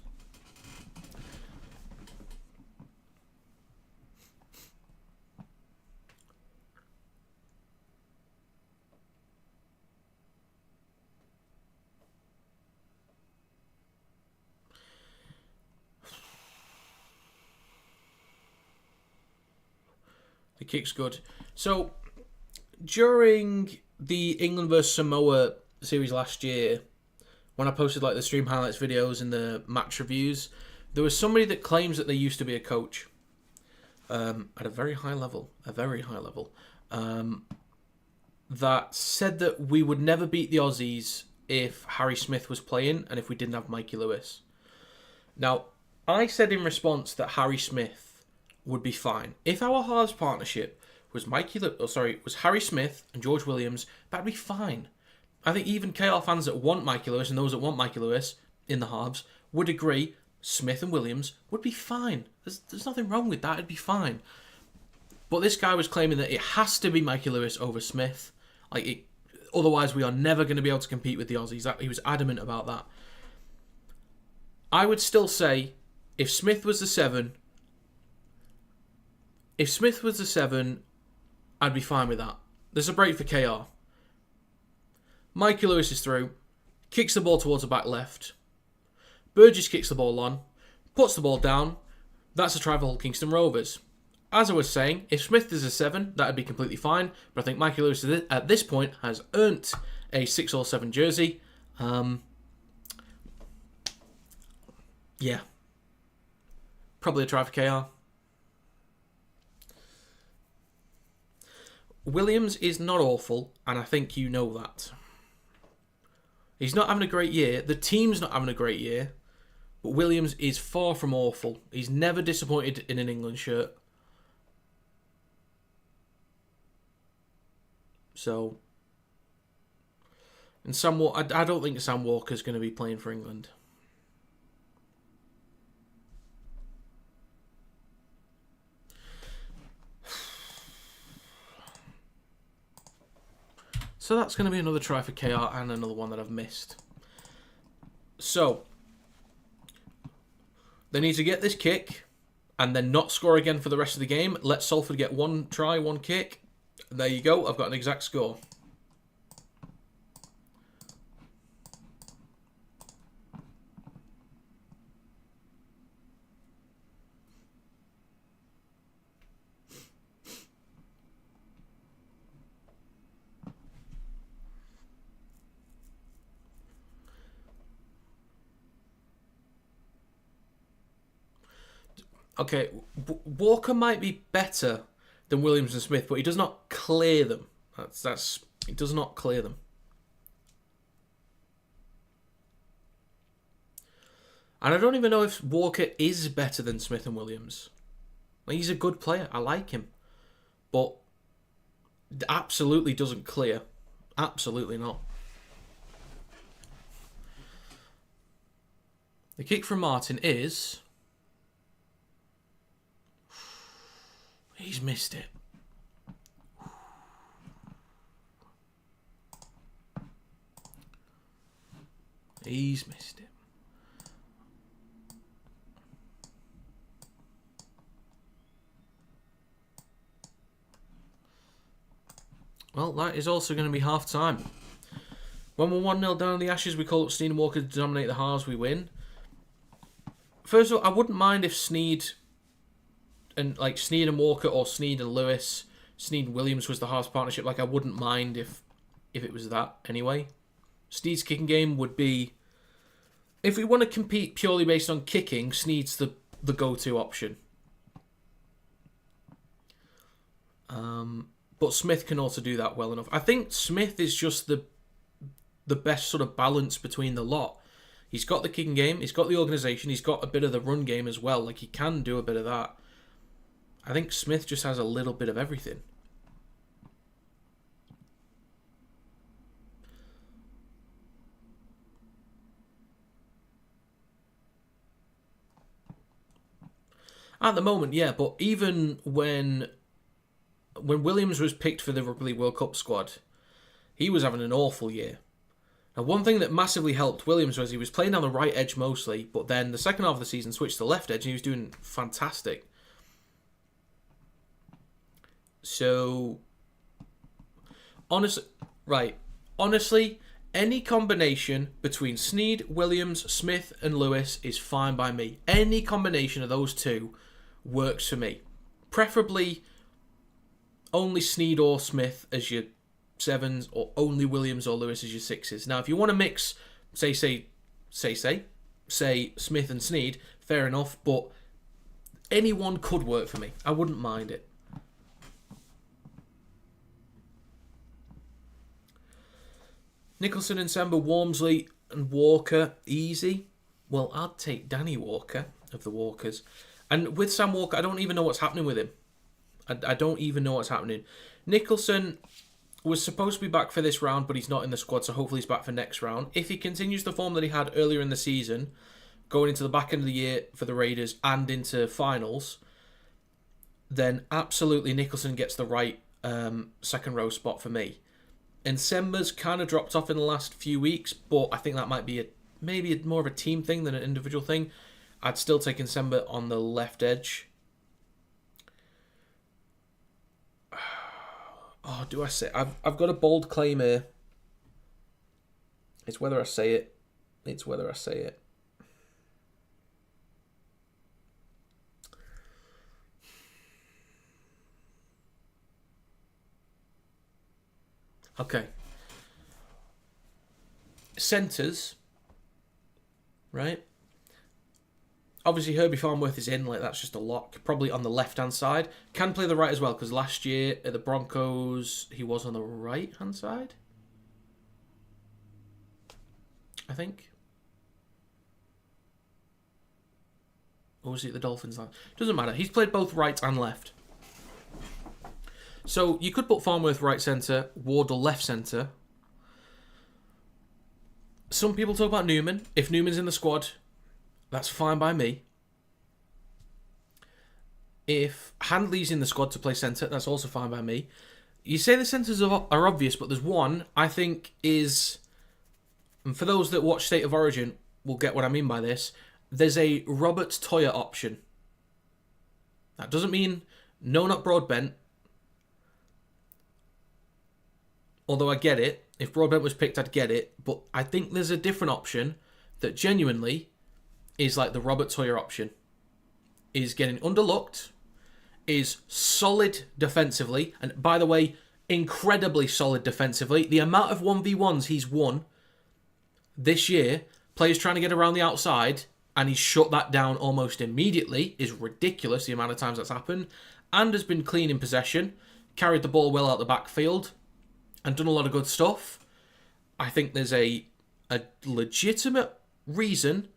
Speaker 1: The kick's good. So, during the England vs Samoa series last year, when I posted like the stream highlights videos and the match reviews, there was somebody that claims that they used to be a coach at a very high level, that said that we would never beat the Aussies if Harry Smith was playing and if we didn't have Mikey Lewis. Now, I said in response that Harry Smith would be fine. If our halves partnership was Harry Smith and George Williams, that'd be fine. I think even KR fans that want Mikey Lewis and those that want Mikey Lewis in the halves would agree Smith and Williams would be fine. There's nothing wrong with that. It'd be fine. But this guy was claiming that it has to be Mikey Lewis over Smith. Otherwise, we are never going to be able to compete with the Aussies. He was adamant about that. I would still say, if Smith was the 7, I'd be fine with that. There's a break for KR. Mikey Lewis is through. Kicks the ball towards the back left. Burgess kicks the ball on. Puts the ball down. That's a try for Kingston Rovers. As I was saying, if Smith is a 7, that'd be completely fine. But I think Mikey Lewis at this point has earned a 6 or 7 jersey. Yeah. Probably a try for KR. Williams is not awful, and I think you know that. He's not having a great year. The team's not having a great year. But Williams is far from awful. He's never disappointed in an England shirt. So, and I don't think Sam Walker's going to be playing for England. So that's going to be another try for KR and another one that I've missed. So, they need to get this kick and then not score again for the rest of the game. Let Salford get 1 try, 1 kick. And there you go. I've got an exact score. Okay, Walker might be better than Williams and Smith, but he does not clear them. He does not clear them. And I don't even know if Walker is better than Smith and Williams. He's a good player. I like him. But absolutely doesn't clear. Absolutely not. The kick from Martin is... He's missed it. He's missed it. Well, that is also going to be half time. When we're 1-0 down in the Ashes, we call up Sneed and Walker to dominate the halves, we win. First of all, I wouldn't mind if Sneed and Walker or Sneed and Lewis Sneed and Williams was the halves partnership. Like, I wouldn't mind if it was that anyway. Sneed's kicking game would be... If we want to compete purely based on kicking, Sneed's the go-to option. But Smith can also do that well enough. I think Smith is just the best sort of balance between the lot. He's got the kicking game, he's got the organisation, he's got a bit of the run game as well. Like, he can do a bit of that. I think Smith just has a little bit of everything. At the moment, yeah, but even when Williams was picked for the Rugby League World Cup squad, he was having an awful year. Now, one thing that massively helped Williams was he was playing on the right edge mostly, but then the second half of the season switched to the left edge and he was doing fantastic. So, honestly, any combination between Sneed, Williams, Smith and Lewis is fine by me. Any combination of those two works for me. Preferably only Sneed or Smith as your sevens, or only Williams or Lewis as your sixes. Now, if you want to mix, say Smith and Sneed, fair enough, but anyone could work for me. I wouldn't mind it. Nicholson and Sember, Walmsley and Walker, easy. Well, I'd take Danny Walker of the Walkers. And with Sam Walker, I don't even know what's happening with him. I don't even know what's happening. Nicholson was supposed to be back for this round, but he's not in the squad, so hopefully he's back for next round. If he continues the form that he had earlier in the season, going into the back end of the year for the Raiders and into finals, then absolutely Nicholson gets the right second row spot for me. And Sember's kind of dropped off in the last few weeks, but I think that might be maybe more of a team thing than an individual thing. I'd still take Sember on the left edge. Oh, do I say... I've got a bold claim here. It's whether I say it. Okay. Centres. Right? Obviously, Herbie Farnworth is in, like, that's just a lock. Probably on the left-hand side. Can play the right as well, because last year at the Broncos, he was on the right-hand side. I think. Or was it the Dolphins? Doesn't matter. He's played both right and left. So, you could put Farnworth right centre, Wardle left centre. Some people talk about Newman. If Newman's in the squad, that's fine by me. If Handley's in the squad to play centre, that's also fine by me. You say the centres are obvious, but there's one I think is... And for those that watch State of Origin will get what I mean by this. There's a Robert Toyer option. That doesn't mean no, not Broadbent. Although I get it. If Broadbent was picked, I'd get it. But I think there's a different option that genuinely is like the Robert Toyer option. Is getting underlooked, is solid defensively, and by the way, incredibly solid defensively. The amount of 1v1s he's won this year, players trying to get around the outside, and he's shut that down almost immediately, is ridiculous, the amount of times that's happened, and has been clean in possession, carried the ball well out the backfield, and done a lot of good stuff. I think there's a legitimate reason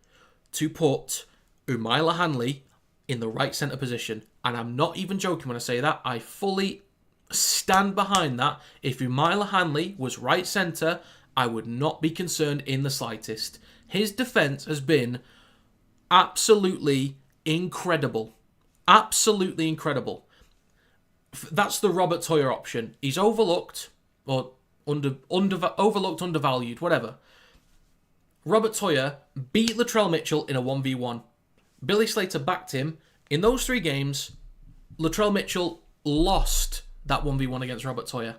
Speaker 1: to put Umaila Hanley in the right centre position. And I'm not even joking when I say that. I fully stand behind that. If Umaila Hanley was right centre, I would not be concerned in the slightest. His defence has been absolutely incredible. Absolutely incredible. That's the Robert Toyer option. He's overlooked, or overlooked, undervalued, whatever. Robert Toyer beat Latrell Mitchell in a 1v1. Billy Slater backed him. In those 3 games, Latrell Mitchell lost that 1v1 against Robert Toyer.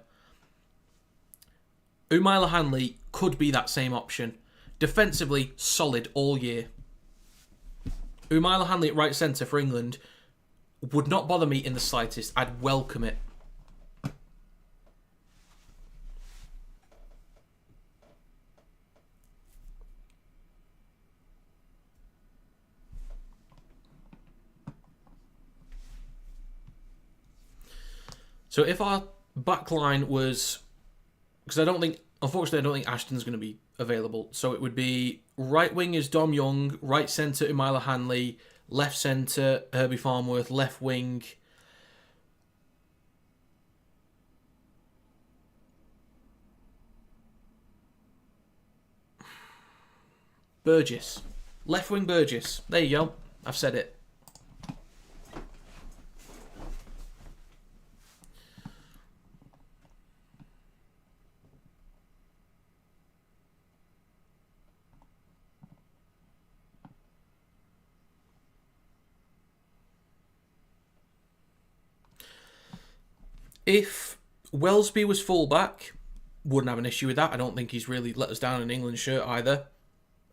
Speaker 1: Umaila Hanley could be that same option. Defensively, solid all year. Umaila Hanley at right centre for England would not bother me in the slightest. I'd welcome it. So if our back line was... Because unfortunately, I don't think Ashton's going to be available. So it would be right wing is Dom Young, right centre Umila Hanley, left centre Herbie Farnworth, left wing... Burgess. Left wing Burgess. There you go. I've said it. If Wellesby was fullback, wouldn't have an issue with that. I don't think he's really let us down in an England shirt either.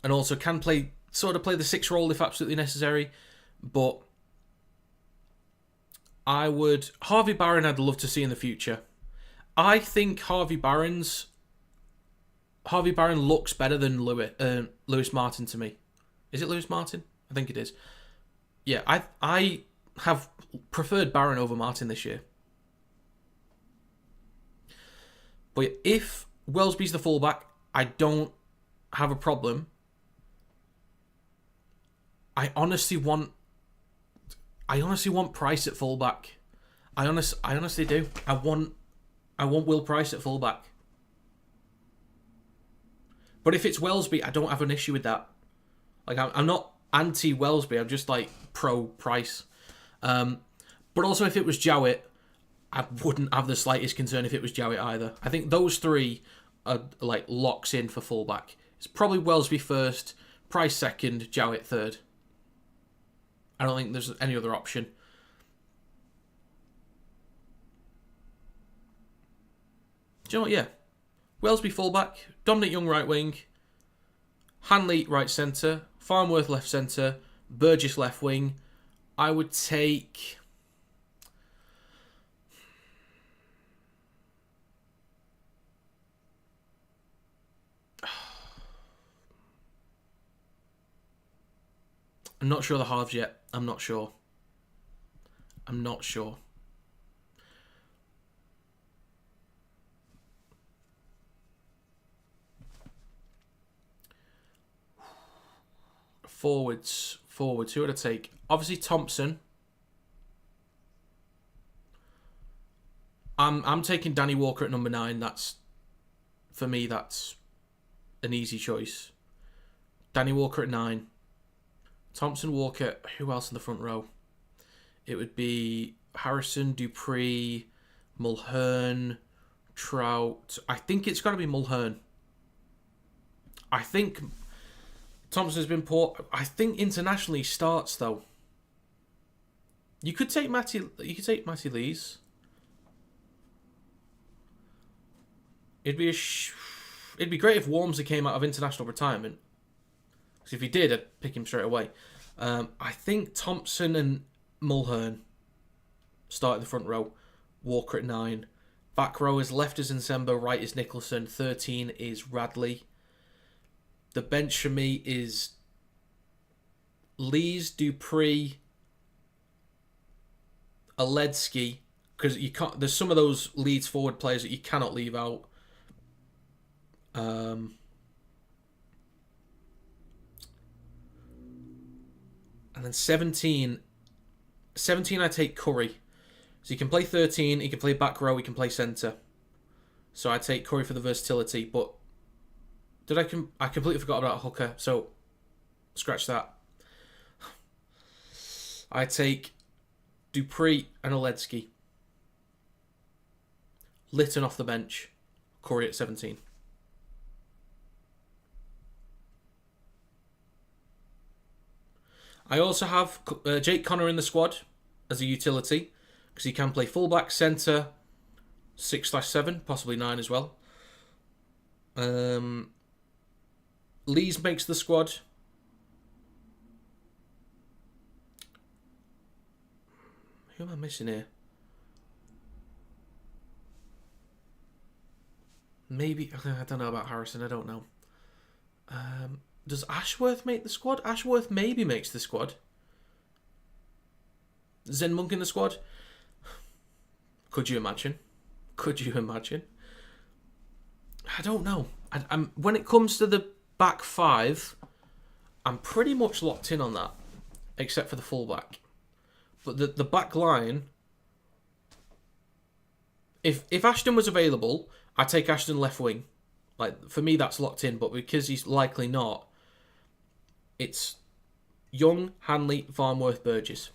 Speaker 1: And also can play the 6 role if absolutely necessary. But Harvey Barron I'd love to see in the future. I think Harvey Barron looks better than Lewis Martin to me. Is it Lewis Martin? I think it is. Yeah, I have preferred Barron over Martin this year. But if Wellesby's the fullback, I don't have a problem. I honestly want Price at fullback. I honestly do. I want Will Price at fullback. But if it's Wellesby, I don't have an issue with that. Like I'm not anti Wellesby. I'm just like pro Price. But also if it was Jowett, I wouldn't have the slightest concern if it was Jowett either. I think those 3 are like locks in for fullback. It's probably Wellesby first, Price second, Jowett third. I don't think there's any other option. Do you know what? Yeah. Wellesby fullback, Dominic Young right wing, Hanley right centre, Farnworth left centre, Burgess left wing. I would take... I'm not sure the halves yet. I'm not sure. Forwards. Who would I take? Obviously Thompson. I'm taking Danny Walker at number 9. For me, that's an easy choice. Danny Walker at 9. Thompson, Walker, who else in the front row? It would be Harrison, Dupree, Mulhern, Trout. I think it's got to be Mulhern. I think Thompson's been poor. I think internationally starts though. You could take Matty Lees. It'd be great if Walmsley came out of international retirement. Because if he did, I'd pick him straight away. I think Thompson and Mulhern start at the front row. Walker at 9. Back row is left is Nsemba, right is Nicholson. 13 is Radley. The bench for me is Lees, Dupree, Aledzki. Because you can't. There's some of those Leeds forward players that you cannot leave out. And then 17 I take Curry. So he can play 13, he can play back row, he can play centre. So I take Curry for the versatility, but I completely forgot about hooker, so scratch that. I take Dupree and Aledzki. Litton off the bench, Curry at 17. I also have Jake Connor in the squad as a utility because he can play fullback, centre, 6/7, possibly 9 as well. Lees makes the squad. Who am I missing here? Maybe, I don't know about Harrison, I don't know. Does Ashworth make the squad? Ashworth maybe makes the squad. Zen Monk in the squad? Could you imagine? Could you imagine? I don't know. I'm when it comes to the back five, I'm pretty much locked in on that, except for the fullback. But the back line, if Ashton was available, I'd take Ashton left wing. Like, for me, that's locked in. But because he's likely not, it's Young, Hanley, Farnworth, Burgess.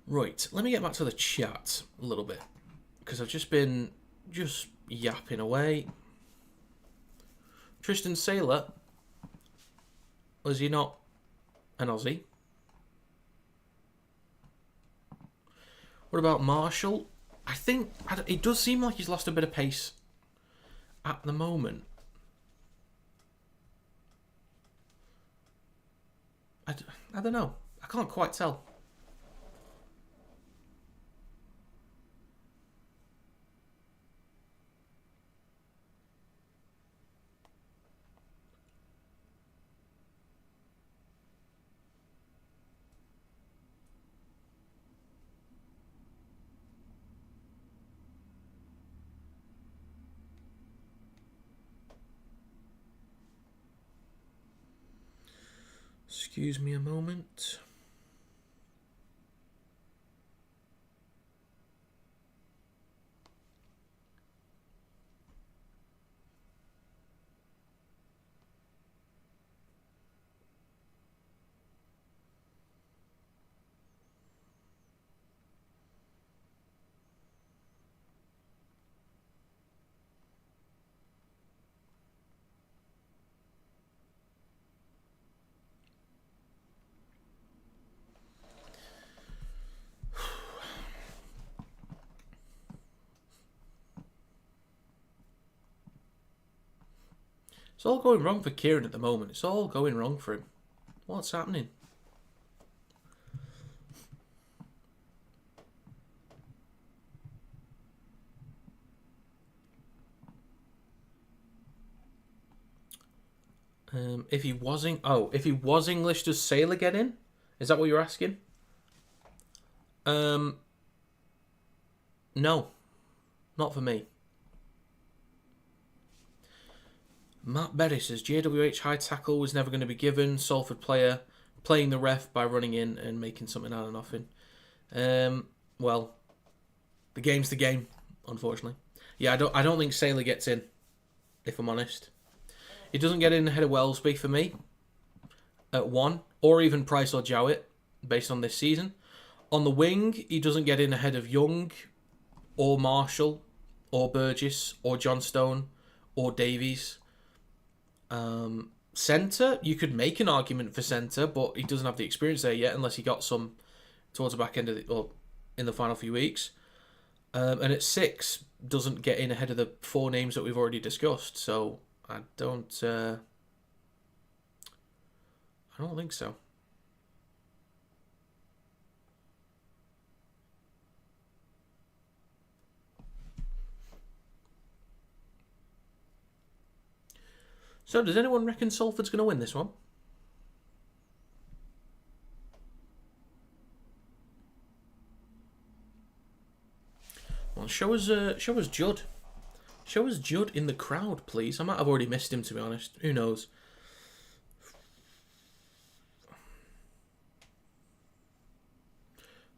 Speaker 1: Right, let me get back to the chat a little bit, because I've just been yapping away. Tristan Saylor, was he not an Aussie? What about Marshall? I think it does seem like he's lost a bit of pace at the moment. I don't know. I can't quite tell. Excuse me a moment. It's all going wrong for Kieran at the moment. It's all going wrong for him. What's happening? If he was English, does Sailor get in? Is that what you're asking? No, not for me. Matt Berry says JWH high tackle was never going to be given. Salford player playing the ref by running in and making something out of nothing. Well, the game's the game, unfortunately. Yeah, I don't think Sailor gets in, if I'm honest. He doesn't get in ahead of Wellesby for me at 1, or even Price or Jowett, based on this season. On the wing, he doesn't get in ahead of Young, or Marshall, or Burgess, or Johnstone, or Davies. Centre, you could make an argument for centre, but he doesn't have the experience there yet, unless he got some towards the back end of or in the final few weeks. And at 6, doesn't get in ahead of the 4 names that we've already discussed. So I don't think so. So, does anyone reckon Salford's going to win this one? Well, show us Judd. Show us Judd in the crowd, please. I might have already missed him, to be honest. Who knows?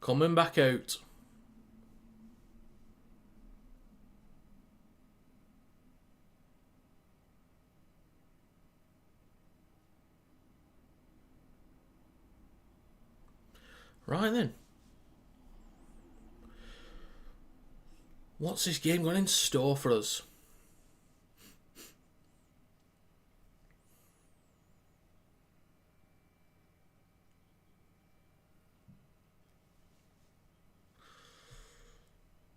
Speaker 1: Coming back out. Right then. What's this game got in store for us?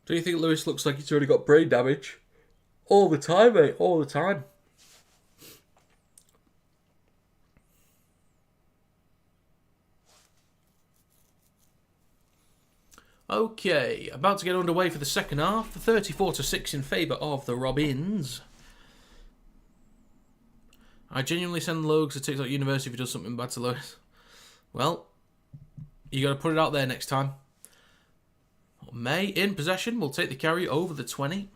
Speaker 1: Do you think Lewis looks like he's already got brain damage? All the time, mate. All the time. Okay, about to get underway for the second half. 34-6 in favour of the Robins. I genuinely send Logs to TikTok University if he does something bad to Lewis. Well, you got to put it out there next time. May in possession will take the carry over the 20.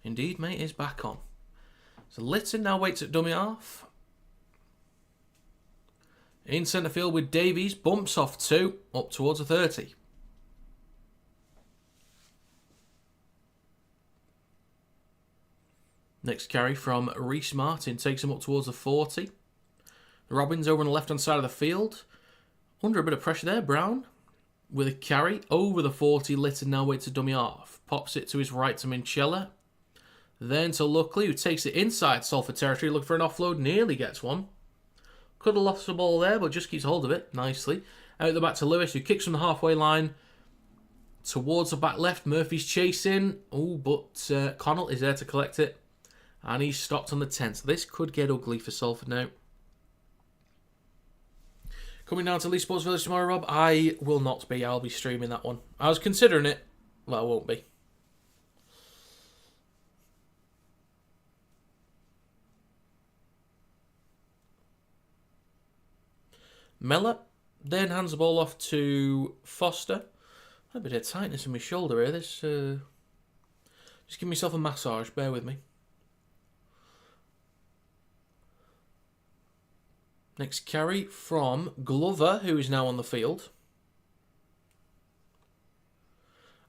Speaker 1: Indeed, May is back on. So Litton now waits at dummy half. In centre field with Davies, bumps off 2, up towards the 30. Next carry from Reece Martin takes him up towards the 40. Robbins over on the left-hand side of the field. Under a bit of pressure there, Brown. With a carry over the 40, Litton now waits a dummy half. Pops it to his right to Minchella. Then to Luckley, who takes it inside Salford territory, looking for an offload, nearly gets one. Could have lost the ball there, but just keeps hold of it nicely. Out the back to Lewis, who kicks from the halfway line towards the back left. Murphy's chasing. Oh, but Connell is there to collect it. And he's stopped on the 10. So this could get ugly for Salford now. Coming down to Leigh Sports Village tomorrow, Rob. I will not be. I'll be streaming that one. I was considering it. Well, I won't be. Mellor then hands the ball off to Foster. A bit of tightness in my shoulder here. This, just give myself a massage. Bear with me. Next carry from Glover, who is now on the field.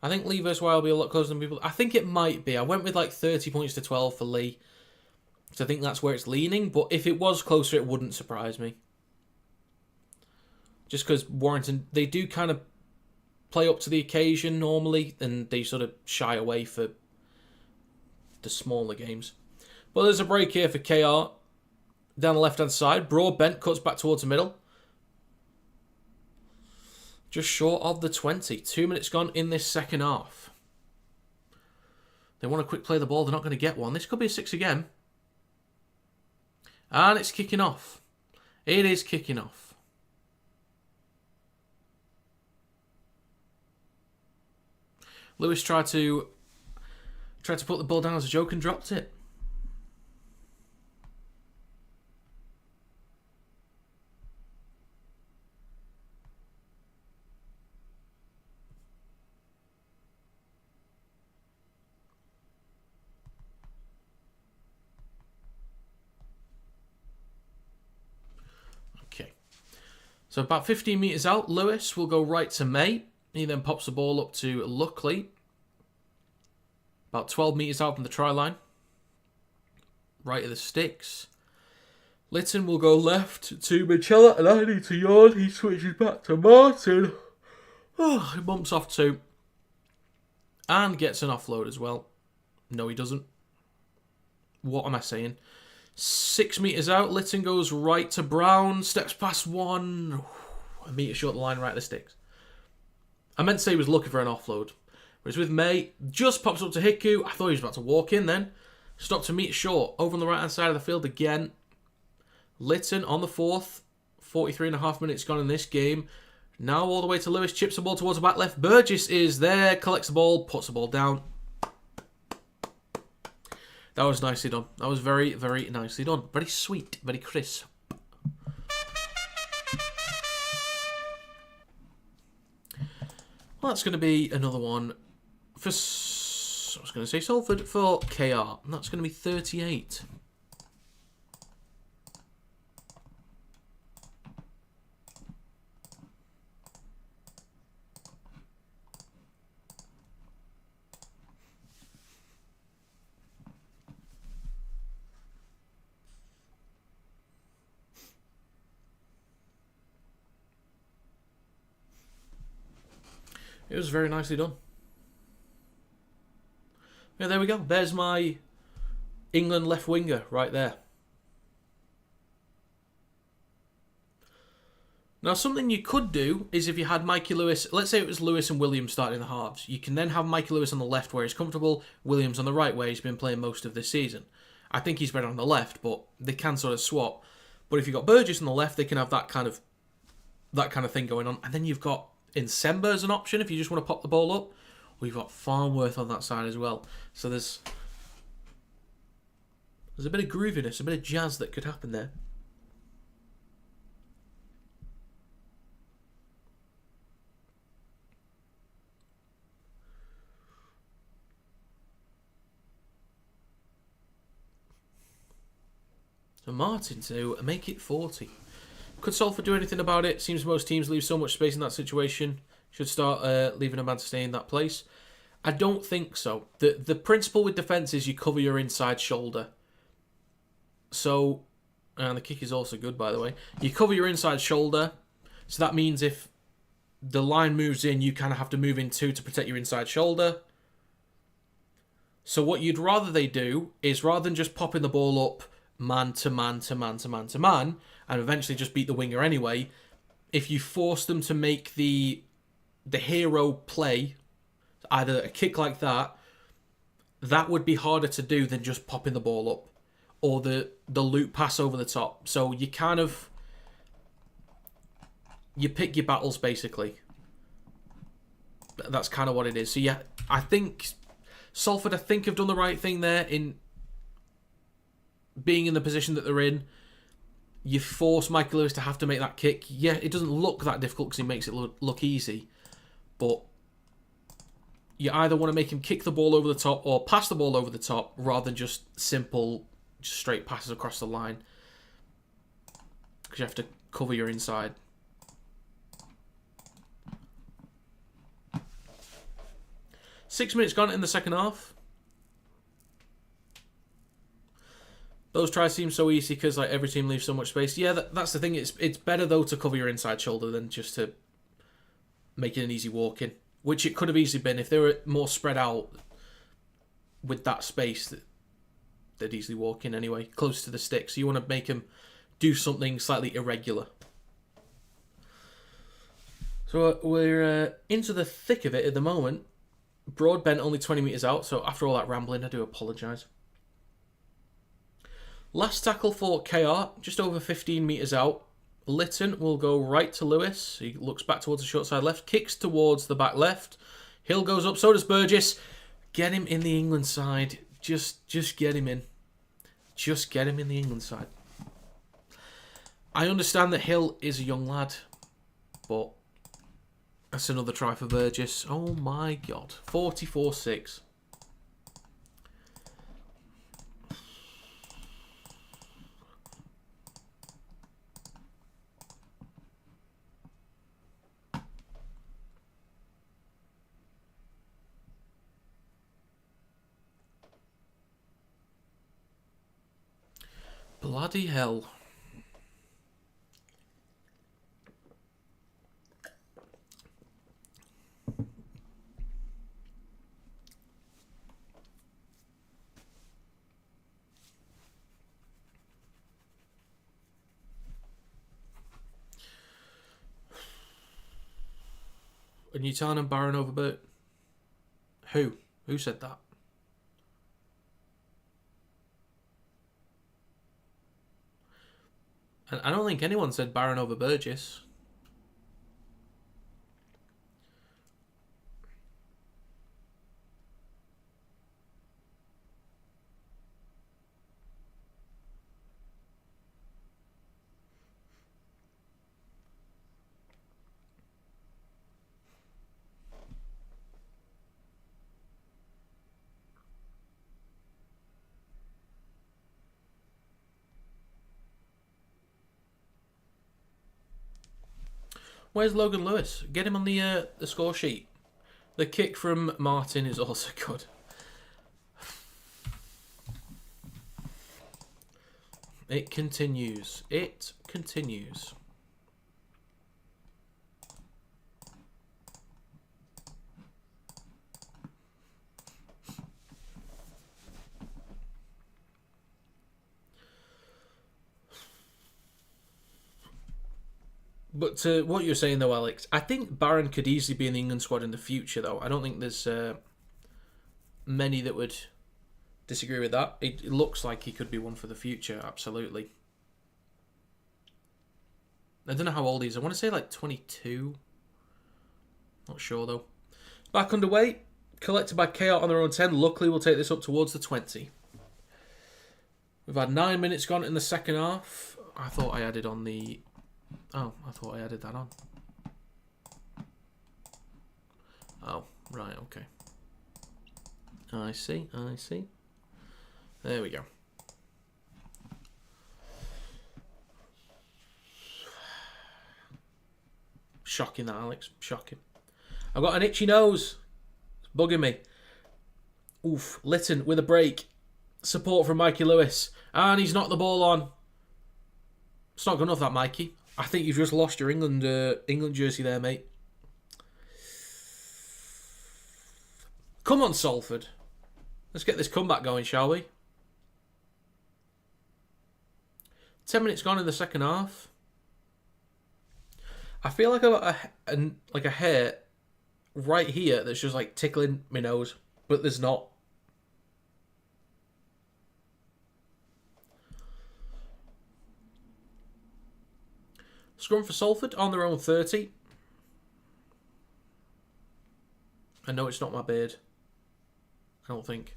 Speaker 1: I think Leigh vs. Wild will be a lot closer than people. I think it might be. I went with like 30 points to 12 for Leigh. So I think that's where it's leaning. But if it was closer, it wouldn't surprise me. Just because Warrington, they do kind of play up to the occasion normally, and they sort of shy away for the smaller games. But there's a break here for KR. Down the left-hand side, Broadbent cuts back towards the middle. Just short of the 20. 2 minutes gone in this second half. They want to quick play the ball. They're not going to get one. This could be a 6 again. And it's kicking off. It is kicking off. Lewis tried to put the ball down as a joke and dropped it. So about 15 metres out, Lewis will go right to May. He then pops the ball up to Luckley. About 12 metres out from the try line. Right of the sticks. Litton will go left to Minchella, and I need to yawn. He switches back to Martin. Oh, he bumps off 2. And gets an offload as well. No, he doesn't. What am I saying? 6 metres out, Litton goes right to Brown, steps past 1, a metre short of the line, right at the sticks. I meant to say he was looking for an offload. Whereas with May, just pops up to Hiku. I thought he was about to walk in then. Stopped a metre short, over on the right-hand side of the field again. Litton on the 4th, 43.5 minutes gone in this game. Now all the way to Lewis, chips the ball towards the back left. Burgess is there, collects the ball, puts the ball down. That was nicely done. That was very, very nicely done. Very sweet, very crisp. Well, that's going to be another one for, I was going to say Salford, for KR. And that's going to be 38. It was very nicely done. Yeah, there we go. There's my England left winger right there. Now, something you could do is if you had Mikey Lewis, let's say it was Lewis and Williams starting the halves, you can then have Mikey Lewis on the left where he's comfortable, Williams on the right where he's been playing most of this season. I think he's better on the left, but they can sort of swap. But if you've got Burgess on the left, they can have that kind of thing going on. And then you've got Insemba as an option if you just want to pop the ball up. We've got Farnworth on that side as well. So there's There's a bit of grooviness, a bit of jazz that could happen there. So Martin to make it 40. Could Salford do anything about it? Seems most teams leave so much space in that situation. Should start leaving a man to stay in that place. I don't think so. The principle with defence is you cover your inside shoulder. So, and the kick is also good, by the way. You cover your inside shoulder. So that means if the line moves in, you kind of have to move in too to protect your inside shoulder. So what you'd rather they do is, rather than just popping the ball up man to man to man to man to man, and eventually just beat the winger anyway, if you force them to make the hero play, either a kick like that, that would be harder to do than just popping the ball up, or the loop pass over the top. So you kind of, you pick your battles basically. That's kind of what it is. So yeah, I think Salford, have done the right thing there in being in the position that they're in. You force Michael Lewis to have to make that kick. Yeah, it doesn't look that difficult because he makes it look easy. But you either want to make him kick the ball over the top or pass the ball over the top rather than just simple, just straight passes across the line. Because you have to cover your inside. 6 minutes gone in the second half. Those tries seem so easy because like every team leaves so much space. Yeah, that's the thing. It's better though to cover your inside shoulder than just to make it an easy walk in, which it could have easily been if they were more spread out with that space. They'd easily walk in anyway, close to the stick. So you want to make them do something slightly irregular. So we're into the thick of it at the moment. Broadbent only 20 metres out, so after all that rambling, I do apologise. Last tackle for KR, just over 15 metres out. Litton will go right to Lewis. He looks back towards the short side left, kicks towards the back left. Hill goes up, so does Burgess. Get him in the England side. Just get him in. Just get him in the England side. I understand that Hill is a young lad, but that's another try for Burgess. Oh my God. 44-6. Bloody hell. And you telling him Barron over Burt? Who? Who said that? And I don't think anyone said Barron over Burgess. Where's Logan Lewis? Get him on the score sheet. The kick from Martin is also good. It continues. It continues. But to what you're saying though, Alex, I think Barron could easily be in the England squad in the future though. I don't think there's many that would disagree with that. It looks like he could be one for the future, absolutely. I don't know how old he is. I want to say like 22. Not sure though. Back underway. Collected by KR on their own 10. Luckily we'll take this up towards the 20. We've had 9 minutes gone in the second half. I thought I added on the... Oh, I thought I added that on. Oh, right, okay. I see. There we go. Shocking that, Alex. Shocking. I've got an itchy nose. It's bugging me. Oof. Litton with a break. Support from Mikey Lewis. And he's knocked the ball on. It's not good enough, that, Mikey. I think you've just lost your England jersey there, mate. Come on, Salford. Let's get this comeback going, shall we? 10 minutes gone in the second half. I feel like I've got a hair right here that's just like tickling my nose, but there's not. Scrum for Salford on their own 30. I know it's not my beard. I don't think.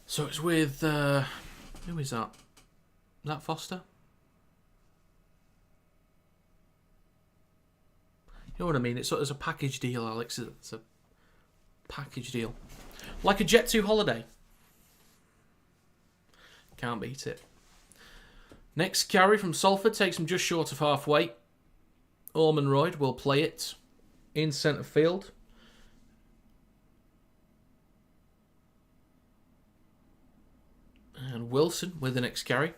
Speaker 1: So it's with... who is that? Is that Foster? You know what I mean? It's a package deal, Alex. It's a package deal. Like a Jet2 holiday. Can't beat it. Next carry from Salford takes him just short of halfway. Ormonroyd will play it in centre field. And Wilson with the next carry.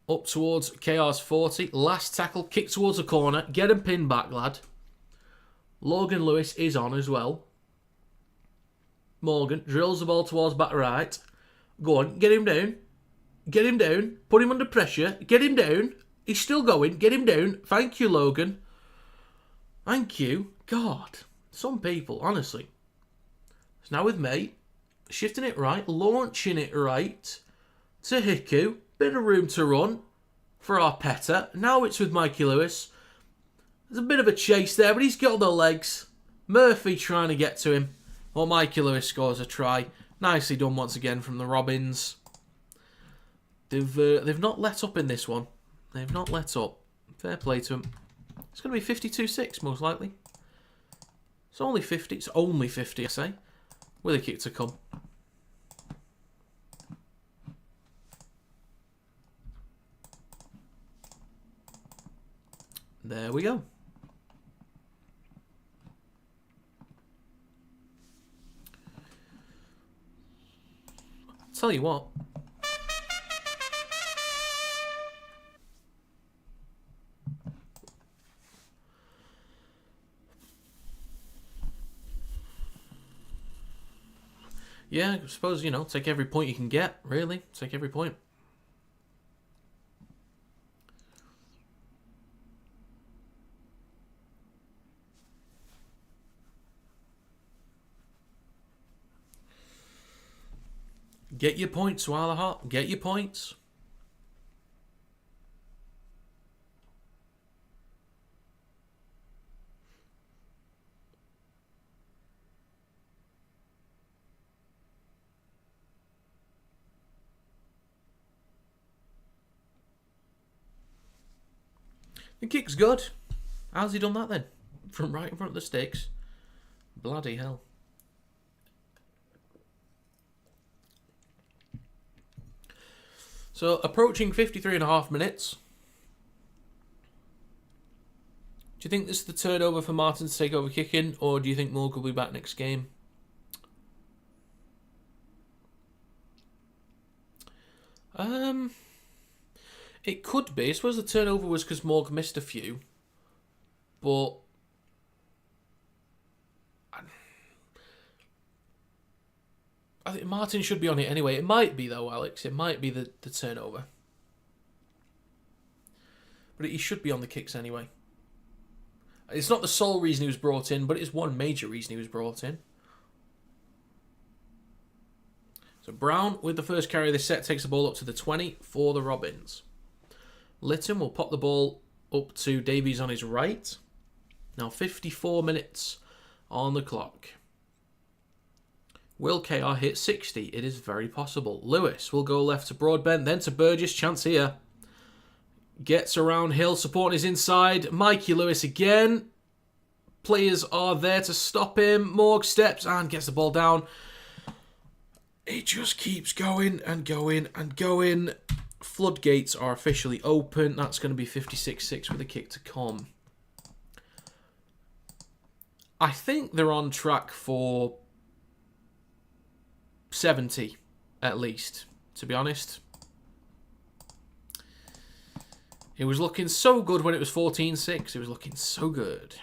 Speaker 1: Up towards KR's 40. Last tackle, kick towards the corner. Get him pinned back, lad. Logan Lewis is on as well. Morgan drills the ball towards back right. Go on, get him down. Get him down. Put him under pressure. Get him down. He's still going. Get him down. Thank you, Logan. Thank you. God, some people, honestly. It's now with me. Shifting it right. Launching it right. To Hiku. Bit of room to run for Arpeta. Now it's with Mikey Lewis. There's a bit of a chase there, but he's got the legs. Murphy trying to get to him. Well, Mikey Lewis scores a try. Nicely done once again from the Robins. They've not let up in this one. They've not let up. Fair play to them. It's going to be 52-6 most likely. It's only 50. It's only 50, I say. With a kick to come. There we go. Tell you what. Yeah, I suppose, take every point you can get, really. Take every point. Get your points, Swallow. Get your points. The kick's good. How's he done that then? From right in front of the sticks. Bloody hell. So, approaching 53.5 minutes. Do you think this is the turnover for Martin to take over kicking, or do you think Morgan will be back next game? It could be. I suppose the turnover was because Morgan missed a few. But I think Martin should be on it anyway. It might be, though, Alex. It might be the turnover. But he should be on the kicks anyway. It's not the sole reason he was brought in, but it is one major reason he was brought in. So Brown, with the first carry of this set, takes the ball up to the 20 for the Robins. Litton will pop the ball up to Davies on his right. Now 54 minutes on the clock. Will KR hit 60? It is very possible. Lewis will go left to Broadbent, then to Burgess. Chance here. Gets around Hill, supporting his inside. Mikey Lewis again. Players are there to stop him. Morg steps and gets the ball down. It just keeps going and going and going. Floodgates are officially open. That's going to be 56-6 with a kick to come. I think they're on track for 70, at least, to be honest. It was looking so good when it was 14-6. It was looking so good.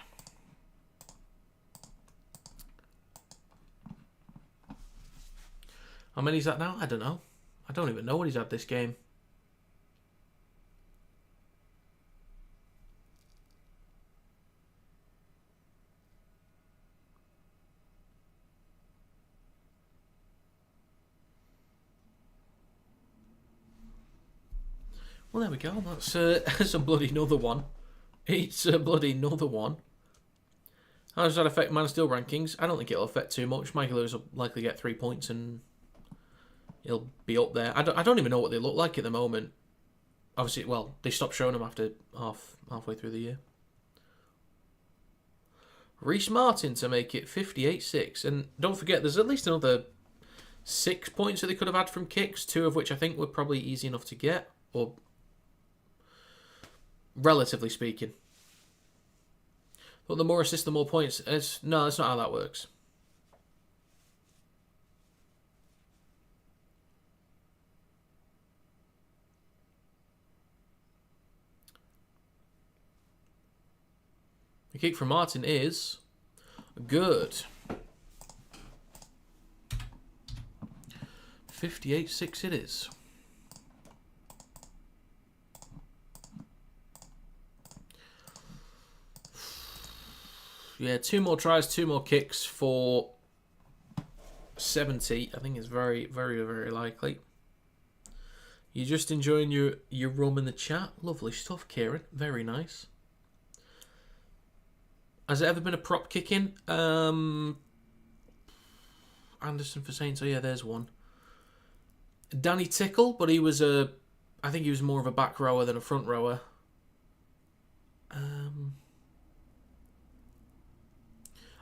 Speaker 1: How many is that now? I don't know. I don't even know what he's had this game. Well, there we go. That's a bloody another one. It's a bloody another one. How does that affect Man Steel rankings? I don't think it'll affect too much. Michael Lewis will likely get 3 points and he'll be up there. I don't even know what they look like at the moment. Obviously, well, they stopped showing them after halfway through the year. Reece Martin to make it 58-6. And don't forget, there's at least another 6 points that they could have had from kicks, 2 of which I think were probably easy enough to get. Or relatively speaking. But the more assists, the more points. No, that's not how that works. The kick from Martin is good. 58-6 it is. Yeah, 2 more tries, 2 more kicks for 70. I think it's very, very, very likely. You're just enjoying your rum in the chat. Lovely stuff, Kieran. Very nice. Has there ever been a prop kicking? Anderson for Saints. Oh yeah, there's one. Danny Tickle, but he was I think he was more of a back rower than a front rower.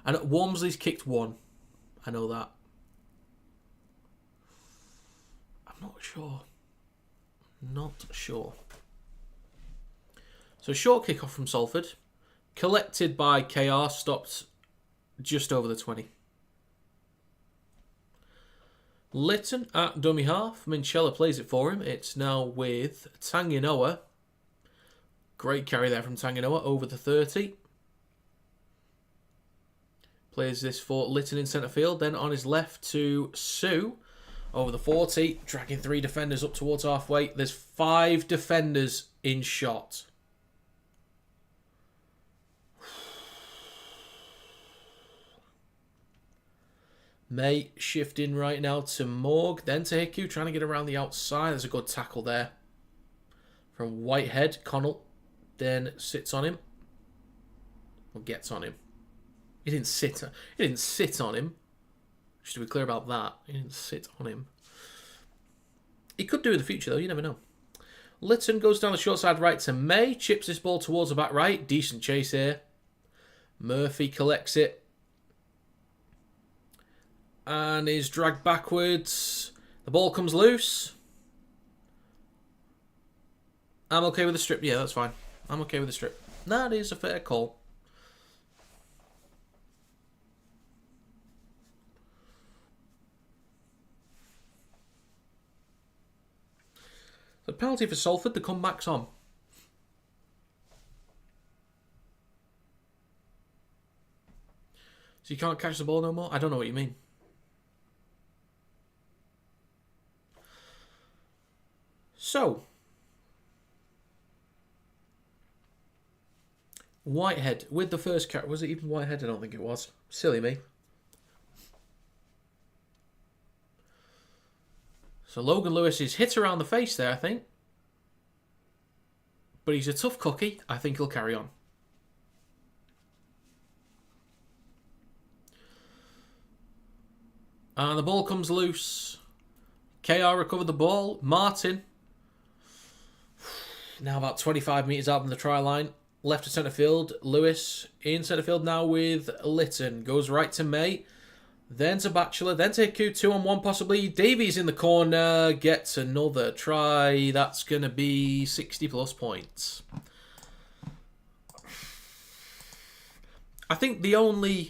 Speaker 1: I know Walmsley's kicked 1. I know that. I'm not sure. Not sure. So short kickoff from Salford. Collected by KR. Stopped just over the 20. Lytton at dummy half. Minchella plays it for him. It's now with Tanginoa. Great carry there from Tanginoa over the 30. Plays this for Lytton in centre field. Then on his left to Sue. Over the 40. Dragging 3 defenders up towards halfway. There's 5 defenders in shot. May shifting right now to Morg. Then to Hiku. Trying to get around the outside. There's a good tackle there. From Whitehead. Connell then sits on him. Or gets on him. He didn't sit on him. Just to be clear about that. He didn't sit on him. He could do in the future, though. You never know. Lytton goes down the short side right to May. Chips this ball towards the back right. Decent chase here. Murphy collects it. And is dragged backwards. The ball comes loose. I'm okay with the strip. Yeah, that's fine. I'm okay with the strip. That is a fair call. The penalty for Salford, the comeback's on. So you can't catch the ball no more? I don't know what you mean. So, Whitehead with the first catch. Was it even Whitehead? I don't think it was. Silly me. So Logan Lewis is hit around the face there, I think. But he's a tough cookie. I think he'll carry on. And the ball comes loose. KR recovered the ball. Martin, now about 25 metres out from the try line. Left to centre field. Lewis in centre field now with Litton. Goes right to May. Then to Batchelor. Then to Hiku. 2-on-1 possibly. Davies in the corner. Gets another try. That's going to be 60 plus points. I think the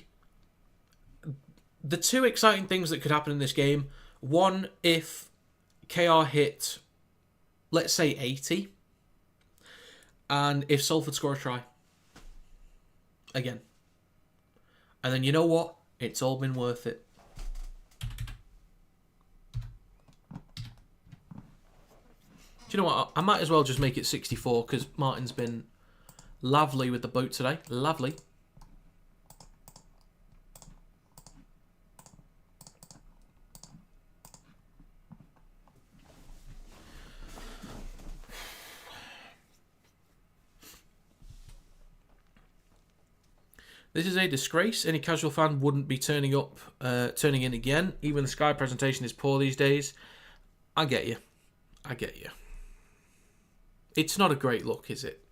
Speaker 1: two exciting things that could happen in this game. One, if KR hit, let's say 80. And if Salford score a try. Again. And then you know what? It's all been worth it. Do you know what? I might as well just make it 64 because Martin's been lovely with the boat today. Lovely. This is a disgrace. Any casual fan wouldn't be turning in again. Even the Sky presentation is poor these days. I get you. I get you. It's not a great look, is it?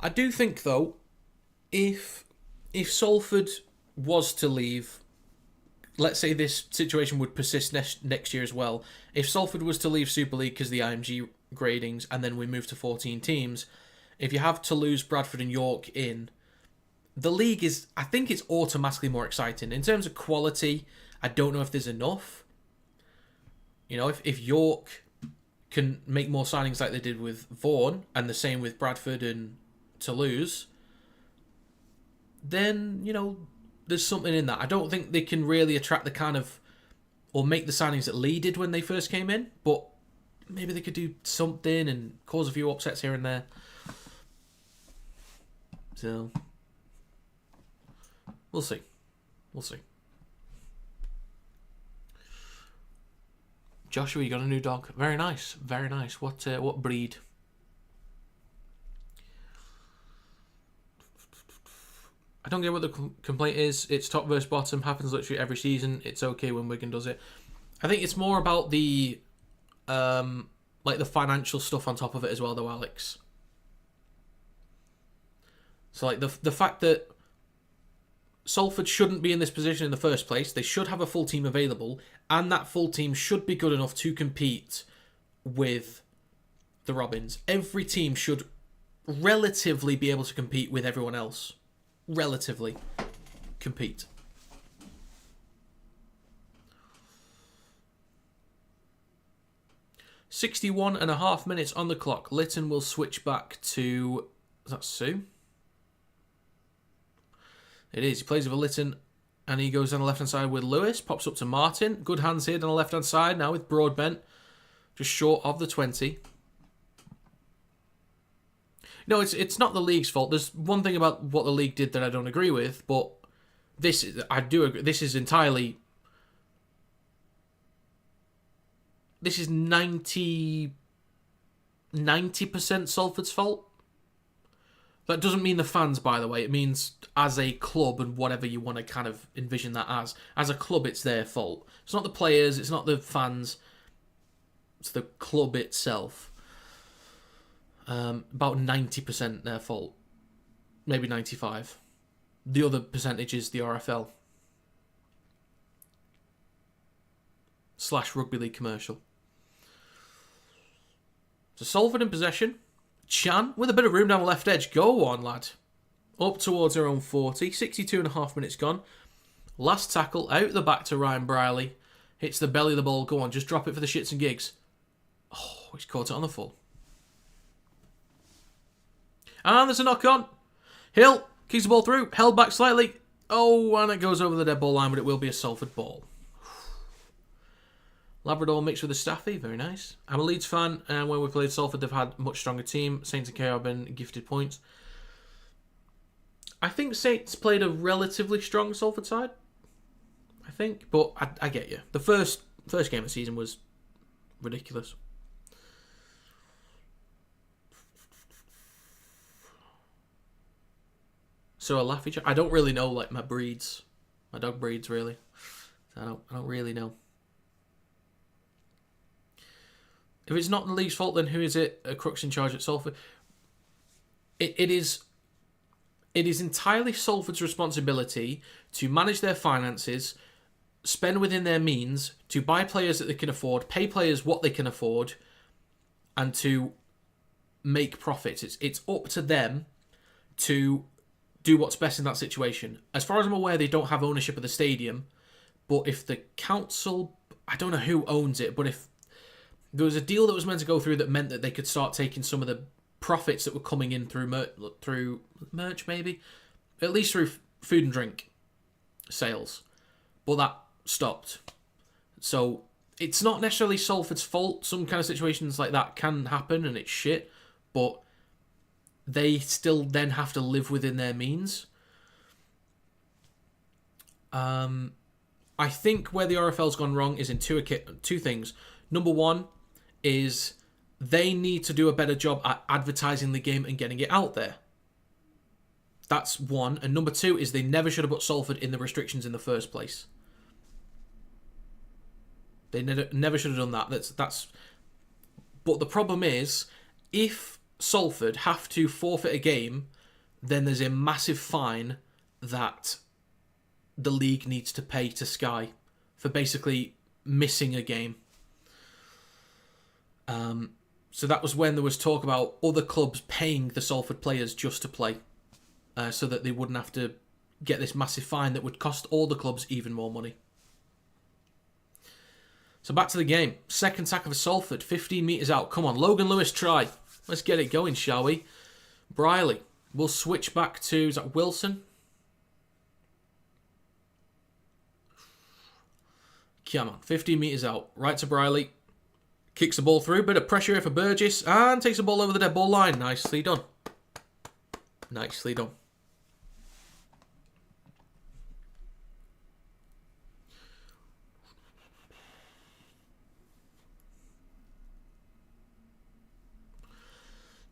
Speaker 1: I do think, though, if Salford was to leave, let's say this situation would persist next year as well. If Salford was to leave Super League because of the IMG gradings and then we move to 14 teams, if you have Toulouse, Bradford and York in, the league is, I think it's automatically more exciting. In terms of quality, I don't know if there's enough. You know, if York can make more signings like they did with Vaughan and the same with Bradford and Toulouse, then, you know, there's something in that. I don't think they can really attract the kind of, or make the signings that Lee did when they first came in, but maybe they could do something and cause a few upsets here and there. So, we'll see. We'll see. Joshua, you got a new dog. Very nice. Very nice. What breed? I don't get what the complaint is. It's top versus bottom. Happens literally every season. It's okay when Wigan does it. I think it's more about the the financial stuff on top of it as well, though, Alex. So like the fact that Salford shouldn't be in this position in the first place. They should have a full team available, and that full team should be good enough to compete with the Robins. Every team should relatively be able to compete with everyone else. Relatively compete. .61.5 minutes on the clock. Litton will switch back to... Is that Sue? It is. He plays with Litton and he goes down the left-hand side with Lewis. Pops up to Martin. Good hands here down the left-hand side now with Broadbent. Just short of the 20. No, it's not the league's fault. There's one thing about what the league did that I don't agree with, but I do agree. This is entirely... This is 90% Salford's fault. That doesn't mean the fans, by the way. It means as a club and whatever you want to kind of envision that as. As a club, it's their fault. It's not the players. It's not the fans. It's the club itself. About 90% their fault. Maybe 95%. The other percentage is the RFL. / Rugby League commercial. So Salford in possession. Chan with a bit of room down the left edge. Go on, lad. Up towards our own 40. 62.5 minutes gone. Last tackle out the back to Ryan Briley. Hits the belly of the ball. Go on, just drop it for the shits and gigs. Oh, he's caught it on the full. And there's a knock on. Hill kicks the ball through. Held back slightly. Oh, and it goes over the dead ball line, but it will be a Salford ball. Labrador mixed with a Staffy. Very nice. I'm a Leeds fan, and when we played Salford, they've had a much stronger team. Saints and KR have been gifted points. I think Saints played a relatively strong Salford side. I think. But I get you. The first game of the season was ridiculous. So a Laffy Jack. I don't really know like my breeds, my dog breeds really. I don't really know. If it's not the league's fault, then who is it? A crooks in charge at Salford. It is entirely Salford's responsibility to manage their finances, spend within their means, to buy players that they can afford, pay players what they can afford, and to make profits. It's up to them to do what's best in that situation. As far as I'm aware, they don't have ownership of the stadium, but if the council, I don't know who owns it, but if there was a deal that was meant to go through that meant that they could start taking some of the profits that were coming in through merch, maybe, at least through food and drink sales, but that stopped. So it's not necessarily Salford's fault. Some kind of situations like that can happen and it's shit, but they still then have to live within their means. I think where the RFL's gone wrong is in two things. Number one is they need to do a better job at advertising the game and getting it out there. That's one. And number two is they never should have put Salford in the restrictions in the first place. They never should have done that. That's. But the problem is, if Salford have to forfeit a game, then there's a massive fine that the league needs to pay to Sky for basically missing a game. So that was when there was talk about other clubs paying the Salford players just to play, so that they wouldn't have to get this massive fine that would cost all the clubs even more money. So back to the game. Second tackle for Salford, 15 metres out. Come on, Logan Lewis try. Let's get it going, shall we? Briley. We'll switch back to, is that Wilson? Come on, 15 metres out. Right to Briley. Kicks the ball through. Bit of pressure here for Burgess. And takes the ball over the dead ball line. Nicely done. Nicely done.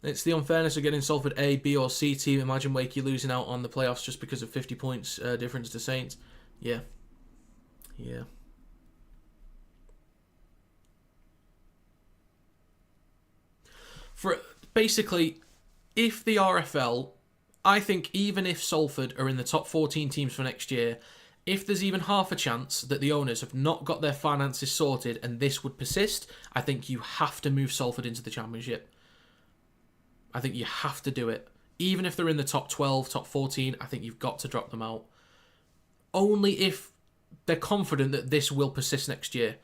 Speaker 1: It's the unfairness of getting Salford A, B or C team. Imagine Wakey losing out on the playoffs just because of 50 points difference to Saints. Yeah. Yeah. For basically, if the RFL, I think even if Salford are in the top 14 teams for next year, if there's even half a chance that the owners have not got their finances sorted and this would persist, I think you have to move Salford into the Championship. I think you have to do it. Even if they're in the top 12, top 14, I think you've got to drop them out. Only if they're confident that this will persist next year.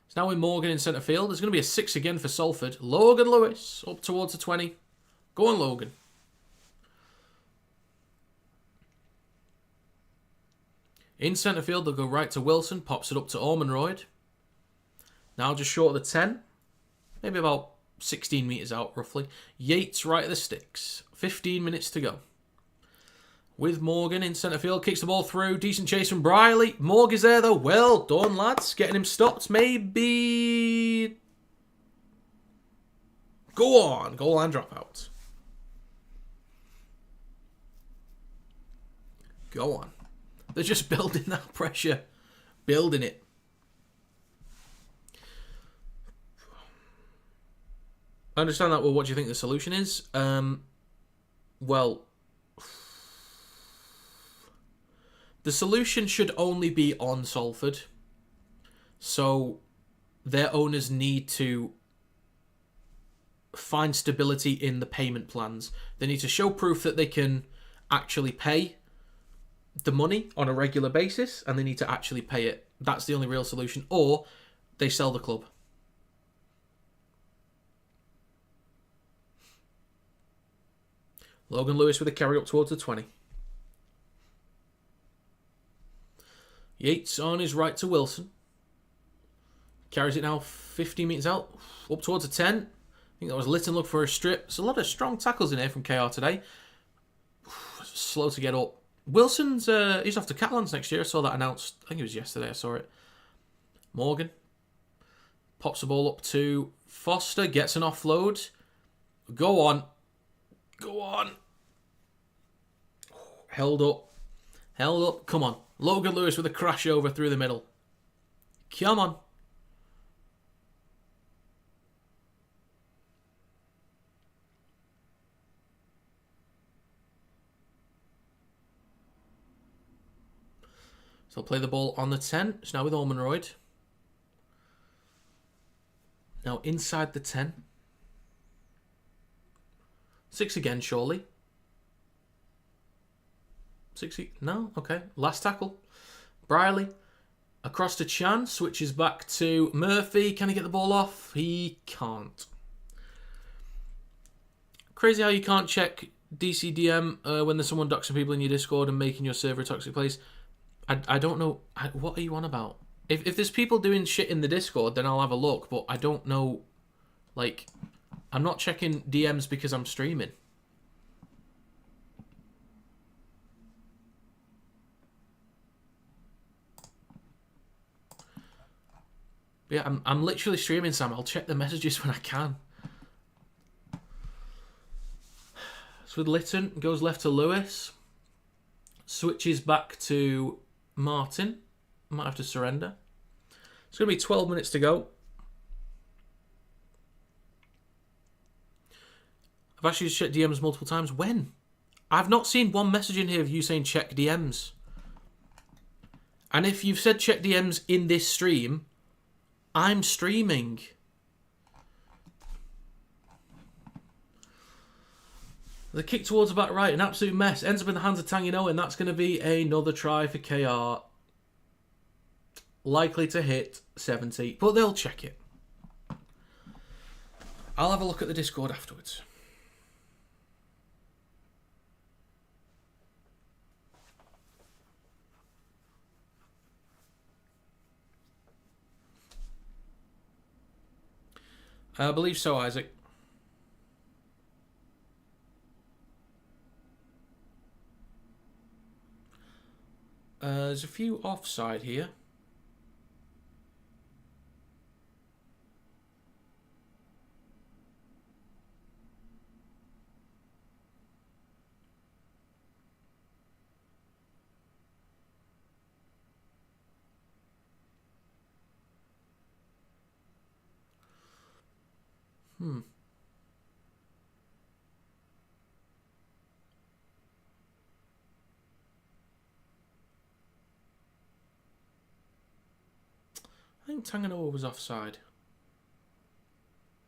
Speaker 1: It's now with Morgan in centre field. There's going to be a 6 again for Salford. Logan Lewis up towards the 20. Go on, Logan. In centre field, they'll go right to Wilson. Pops it up to Ormonroyd. Now just short of the 10. Maybe about 16 metres out, roughly. Yates right at the sticks. 15 minutes to go. With Morgan in centre field. Kicks the ball through. Decent chase from Briley. Morg is there, though. Well done, lads. Getting him stopped. Maybe... Go on. Goal line dropout. Go on. They're just building that pressure. Building it. I understand that. Well, what do you think the solution is? Well, the solution should only be on Salford. So their owners need to find stability in the payment plans. They need to show proof that they can actually pay the money on a regular basis, and they need to actually pay it. That's the only real solution. Or they sell the club. Logan Lewis with a carry up towards the 20. Yates on his right to Wilson. Carries it now 15 metres out. Up towards the 10. I think that was Litton look for a strip. There's a lot of strong tackles in here from KR today. Slow to get up. Wilson's he's off to Catalans next year. I saw that announced. I think it was yesterday I saw it. Morgan. Pops the ball up to Foster. Gets an offload. Go on. Go on. Held up. Held up. Come on. Logan Lewis with a crash over through the middle. Come on. So I'll play the ball on the 10. It's now with Ormonroyd. Now inside the 10. 6 again, surely. 60. No? Okay. Last tackle. Briley. Across to Chan. Switches back to Murphy. Can he get the ball off? He can't. Crazy how you can't check DCDM when there's someone doxing people in your Discord and making your server a toxic place. I don't know. What are you on about? If there's people doing shit in the Discord, then I'll have a look. But I don't know. Like, I'm not checking DMs because I'm streaming. But yeah, I'm literally streaming, Sam. I'll check the messages when I can. So with Litton, goes left to Lewis. Switches back to Martin. Might have to surrender. It's going to be 12 minutes to go. I've actually checked DMs multiple times. When? I've not seen one message in here of you saying check DMs. And if you've said check DMs in this stream, I'm streaming. The kick towards the back right, an absolute mess. Ends up in the hands of Tangino, and that's going to be another try for KR. Likely to hit 70, but they'll check it. I'll have a look at the Discord afterwards. I believe so, Isaac. There's a few offside here. I think Tanganoa was offside.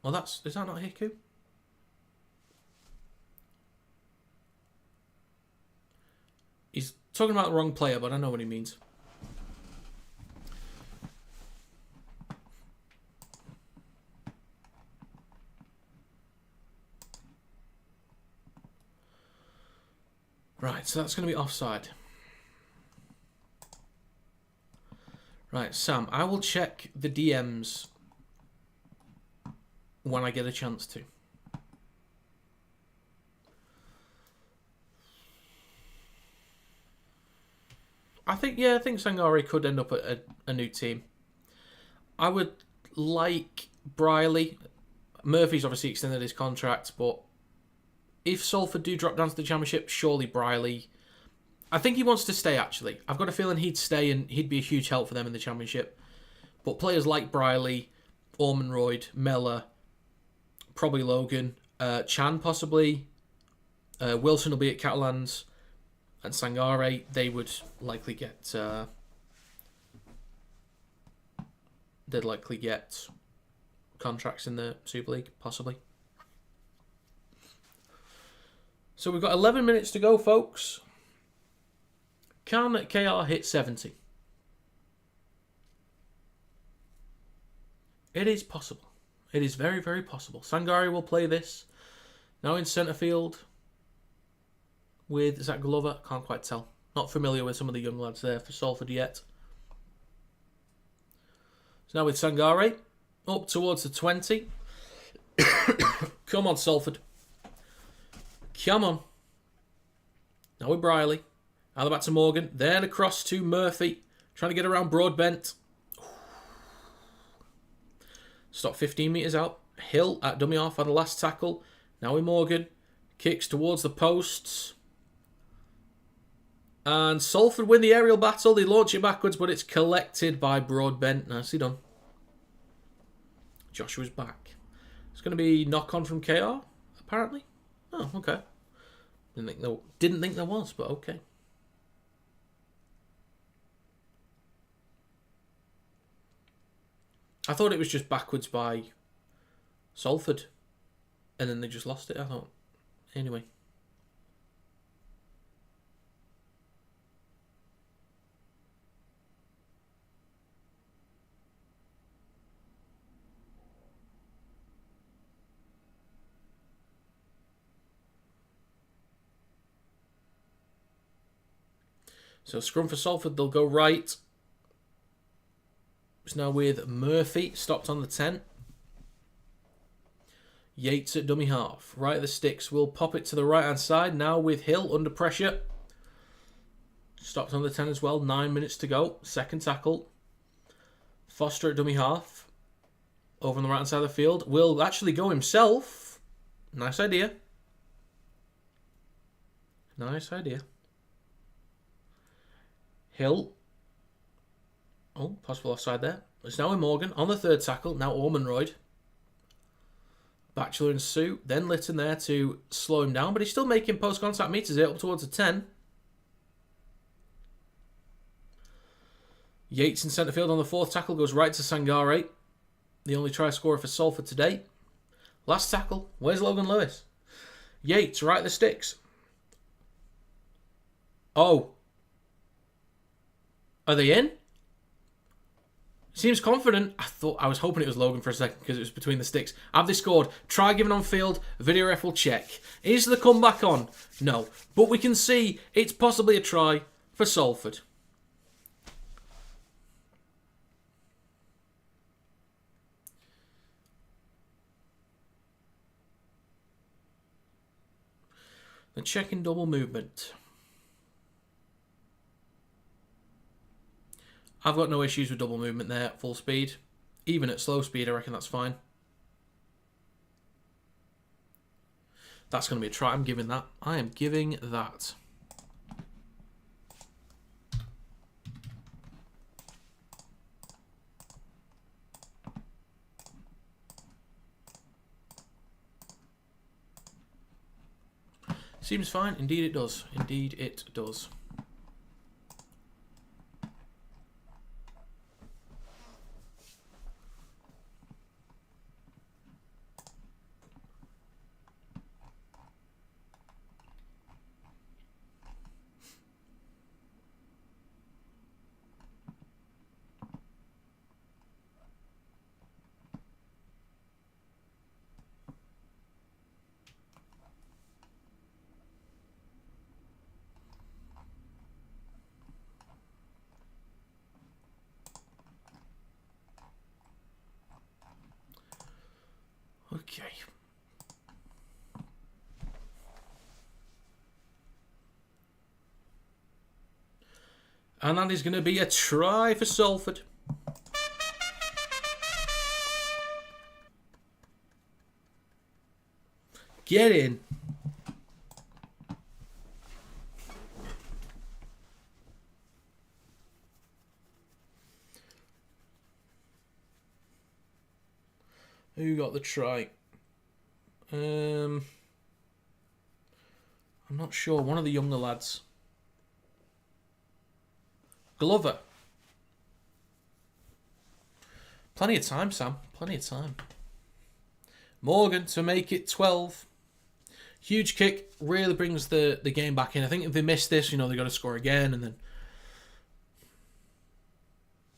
Speaker 1: Well, is that not Hiku? He's talking about the wrong player, but I know what he means. Right, so that's going to be offside. Right, Sam, I will check the DMs when I get a chance to. I think Sangare could end up at a new team. I would like Briley. Murphy's obviously extended his contract, but if Salford do drop down to the Championship, surely Briley... I think he wants to stay, actually. I've got a feeling he'd stay and he'd be a huge help for them in the Championship. But players like Briley, Ormonroyd, Mellor, probably Logan, Chan possibly, Wilson will be at Catalans, and Sangare, they would likely get... they'd likely get contracts in the Super League, possibly. So we've got 11 minutes to go, folks. Can KR hit 70? It is possible. It is very, very possible. Sangare will play this. Now in centre field with Zach Glover. Can't quite tell. Not familiar with some of the young lads there for Salford yet. So now with Sangare. Up towards the 20. Come on, Salford. Come on. Now with Briley. Now back to Morgan. Then across to Murphy. Trying to get around Broadbent. Stop 15 metres out. Hill at dummy off on the last tackle. Now with Morgan. Kicks towards the posts. And Salford win the aerial battle. They launch it backwards, but it's collected by Broadbent. Nicely done. Joshua's back. It's going to be knock-on from KR, apparently. Oh, okay. Didn't think there was, but okay. I thought it was just backwards by Salford. And then they just lost it, I thought. Anyway. So scrum for Salford, they'll go right. It's now with Murphy, stopped on the 10. Yates at dummy half. Right at the sticks, will pop it to the right-hand side. Now with Hill under pressure. Stopped on the 10 as well. 9 minutes to go. Second tackle. Foster at dummy half. Over on the right-hand side of the field. Will actually go himself. Nice idea. Nice idea. Hill. Oh, possible offside there. It's now with Morgan on the third tackle. Now Ormonroyd. Batchelor and Sue. Then Litton there to slow him down. But he's still making post-contact meters here up towards the 10. Yates in centre field on the fourth tackle. Goes right to Sangare. The only try scorer for Salford today. Last tackle. Where's Logan Lewis? Yates right at the sticks. Oh. Are they in? Seems confident. I was hoping it was Logan for a second because it was between the sticks. Have they scored? Try giving on field. Video ref will check. Is the comeback on? No. But we can see it's possibly a try for Salford. The checking double movement. I've got no issues with double movement there at full speed. Even at slow speed, I reckon that's fine. That's going to be a try. I'm giving that. I am giving that. Seems fine. Indeed it does. Indeed it does. Okay. And that is going to be a try for Salford. Get in. Who got the try? I'm not sure. One of the younger lads. Glover. Plenty of time, Sam. Plenty of time. Morgan to make it 12. Huge kick. Really brings the game back in. I think if they miss this, they got to score again. And then.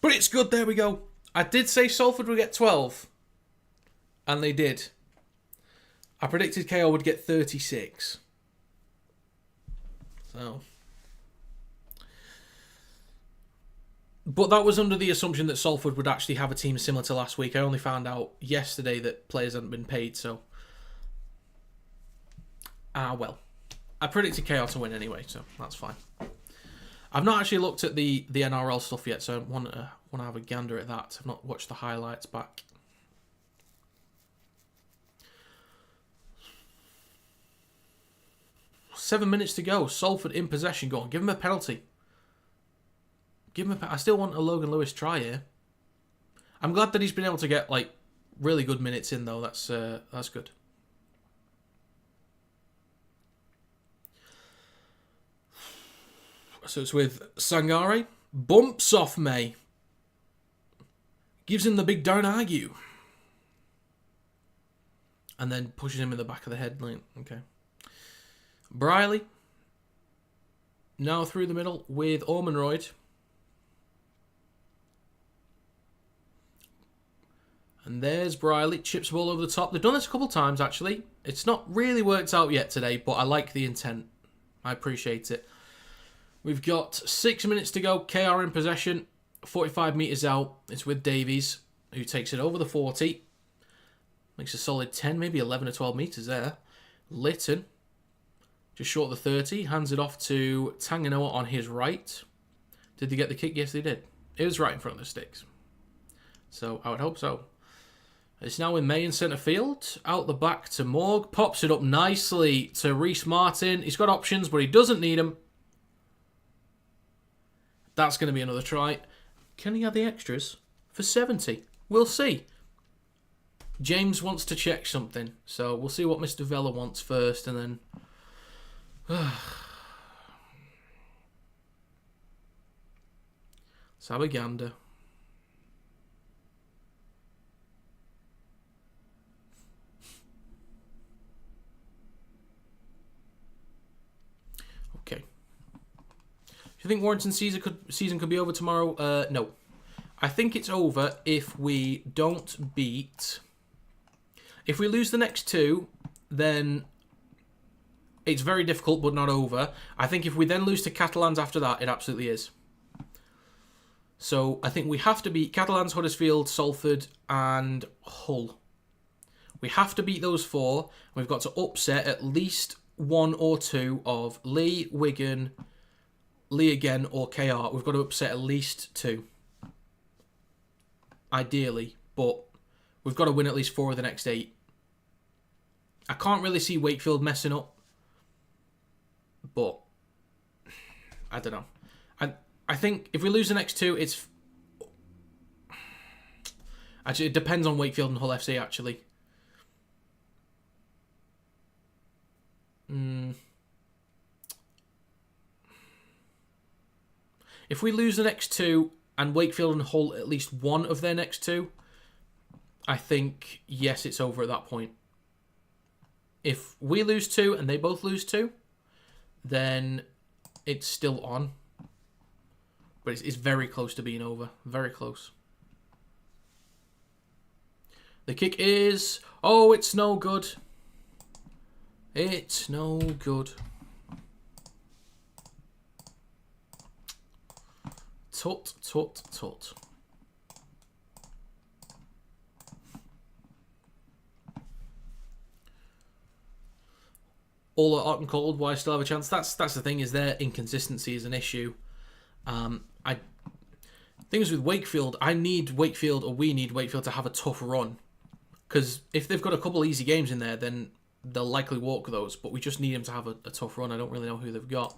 Speaker 1: But it's good. There we go. I did say Salford would get 12. And they did. I predicted KO would get 36. So. But that was under the assumption that Salford would actually have a team similar to last week. I only found out yesterday that players hadn't been paid, so. Well. I predicted KO to win anyway, so that's fine. I've not actually looked at the NRL stuff yet, so I want to have a gander at that. I've not watched the highlights back. 7 minutes to go. Salford in possession. Go on, give him a penalty. I still want a Logan Lewis try here. I'm glad that he's been able to get like really good minutes in though. That's good. So it's with Sangare. Bumps off May. Gives him the big don't argue. And then pushes him in the back of the head. Like, okay. Briley. Now through the middle with Ormonroyd. And there's Briley. Chips ball over the top. They've done this a couple of times, actually. It's not really worked out yet today, but I like the intent. I appreciate it. We've got 6 minutes to go. KR in possession. 45 metres out. It's with Davies, who takes it over the 40. Makes a solid 10, maybe 11 or 12 metres there. Lytton, just short of the 30. Hands it off to Tanganoa on his right. Did they get the kick? Yes, they did. It was right in front of the sticks. So I would hope so. It's now in May in centre field. Out the back to Morg. Pops it up nicely to Reece Martin. He's got options, but he doesn't need them. That's going to be another try. Can he have the extras for 70? We'll see. James wants to check something. So we'll see what Mr. Vella wants first and then... Sabaganda. Okay. Do you think Warrington's season could be over tomorrow? No. I think it's over if we don't beat... If we lose the next two, then it's very difficult but not over. I think if we then lose to Catalans after that, it absolutely is. So I think we have to beat Catalans, Huddersfield, Salford and Hull. We have to beat those four. We've got to upset at least one or two of Lee, Wigan, Lee again or KR. We've got to upset at least two. Ideally, but we've got to win at least 4 of the next 8. I can't really see Wakefield messing up. But I don't know. I think if we lose the next 2, it's... Actually, it depends on Wakefield and Hull FC, actually. If we lose the next 2... and Wakefield and Hull at least one of their next 2, I think, yes, it's over at that point. If we lose 2 and they both lose 2, then it's still on. But it's very close to being over. Very close. The kick is... Oh, it's no good. It's no good. Tut, tut, tut. All are hot and cold. Why still have a chance? That's the thing. Is their inconsistency is an issue. Things with Wakefield. We need Wakefield to have a tough run, because if they've got a couple easy games in there, then they'll likely walk those. But we just need them to have a tough run. I don't really know who they've got.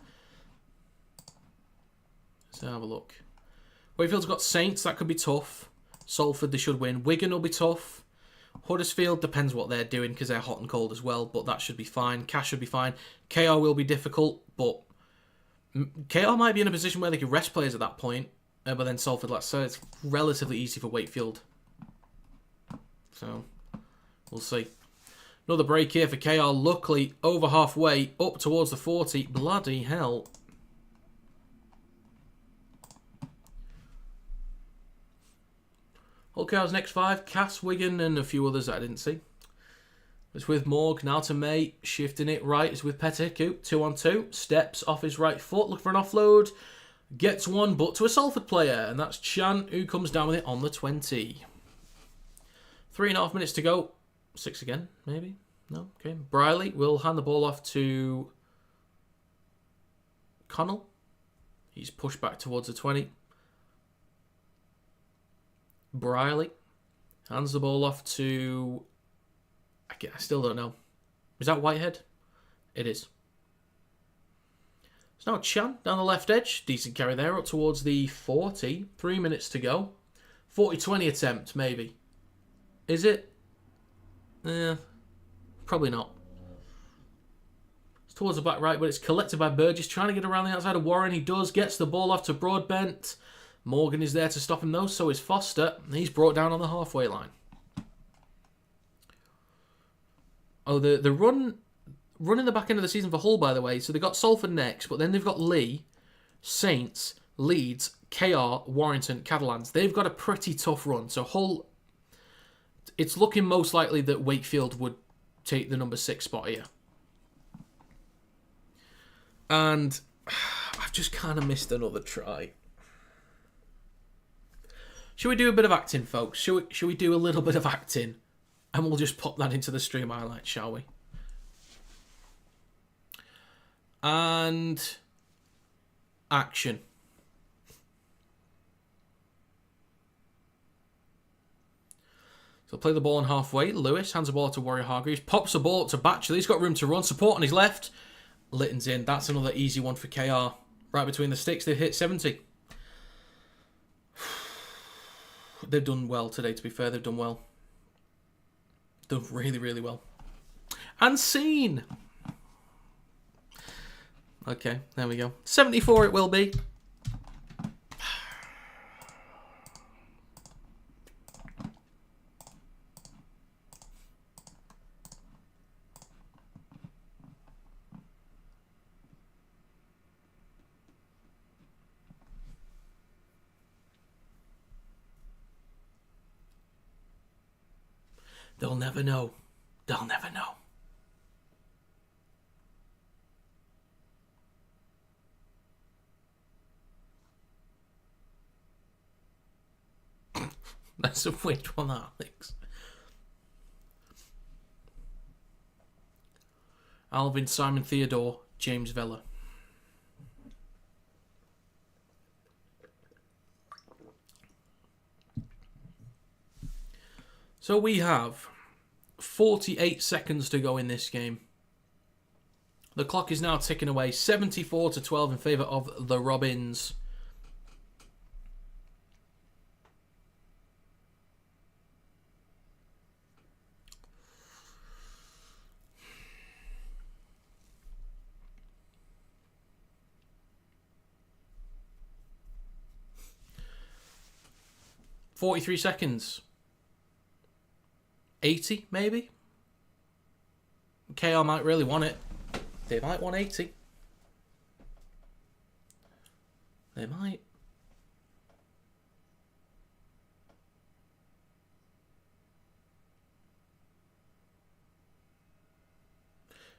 Speaker 1: Let's have a look. Wakefield's got Saints, that could be tough. Salford, they should win. Wigan will be tough. Huddersfield, depends what they're doing because they're hot and cold as well, but that should be fine. Cash should be fine. KR will be difficult, but KR might be in a position where they could rest players at that point, but then Salford, so it's relatively easy for Wakefield. So, we'll see. Another break here for KR, luckily over halfway, up towards the 40. Bloody hell. Hull KR's next 5, Cass, Wigan, and a few others that I didn't see. It's with Morg, now to May, shifting it right. It's with Petiku, 2-on-2. Steps off his right foot, look for an offload. Gets one, but to a Salford player, and that's Chan, who comes down with it on the 20. 3.5 minutes to go. 6 again, maybe? No? Okay. Briley will hand the ball off to Connell. He's pushed back towards the 20. Briley hands the ball off to... I still don't know. Is that Whitehead? It is. Now Chan down the left edge. Decent carry there, up towards the 40. 3 minutes to go. 40-20 attempt, maybe. Is it? Probably not. It's towards the back right, but it's collected by Burgess. Trying to get around the outside of Warren. He does. Gets the ball off to Broadbent. Morgan is there to stop him, though. So is Foster. He's brought down on the halfway line. Oh, the run in the back end of the season for Hull, by the way. So they've got Salford next, but then they've got Lee, Saints, Leeds, KR, Warrington, Catalans. They've got a pretty tough run. So Hull, it's looking most likely that Wakefield would take the number 6 spot here. And I've just kind of missed another try. Should we do a bit of acting, folks? Should we do a little bit of acting? And we'll just pop that into the stream highlights, shall we? And action. So play the ball on halfway. Lewis hands the ball to Warrior Hargreaves. Pops the ball up to Batchelor. He's got room to run. Support on his left. Litton's in. That's another easy one for KR. Right between the sticks. They've hit 70. They've done well today, to be fair. They've done well. Done really, really well. And scene. Okay, there we go. 74 it will be. They'll never know. They'll never know. That's a weird one, Alex. Alvin, Simon Theodore, James Vella. So we have 48 seconds to go in this game. The clock is now ticking away. 74-12 in favour of the Robins. $43 seconds. 80, maybe? KR might really want it. They might want 80. They might.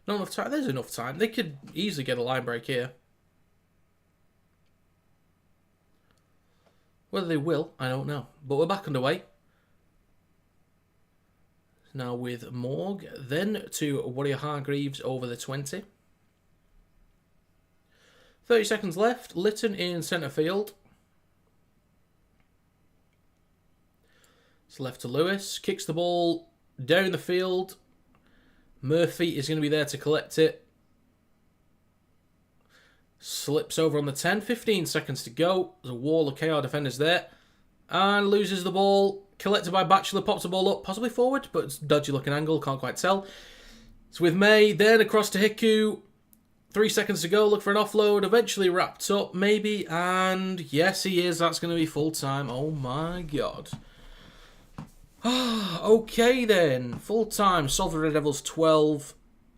Speaker 1: Not enough time. There's enough time. They could easily get a line break here. Whether they will, I don't know. But we're back underway. Now with Morg, then to Warrior Hargreaves over the 20. 30 seconds left. Litton in centre field. It's left to Lewis. Kicks the ball down the field. Murphy is going to be there to collect it. Slips over on the 10. 15 seconds to go. There's a wall of KR defenders there. And loses the ball. Collected by Batchelor, pops the ball up, possibly forward, but it's a dodgy looking angle, can't quite tell. It's with May, then across to Hiku. 3 seconds to go, look for an offload, eventually wrapped up, maybe, and yes he is, that's going to be full time. Oh my god. Okay then, full time, Salford Red Devils 12,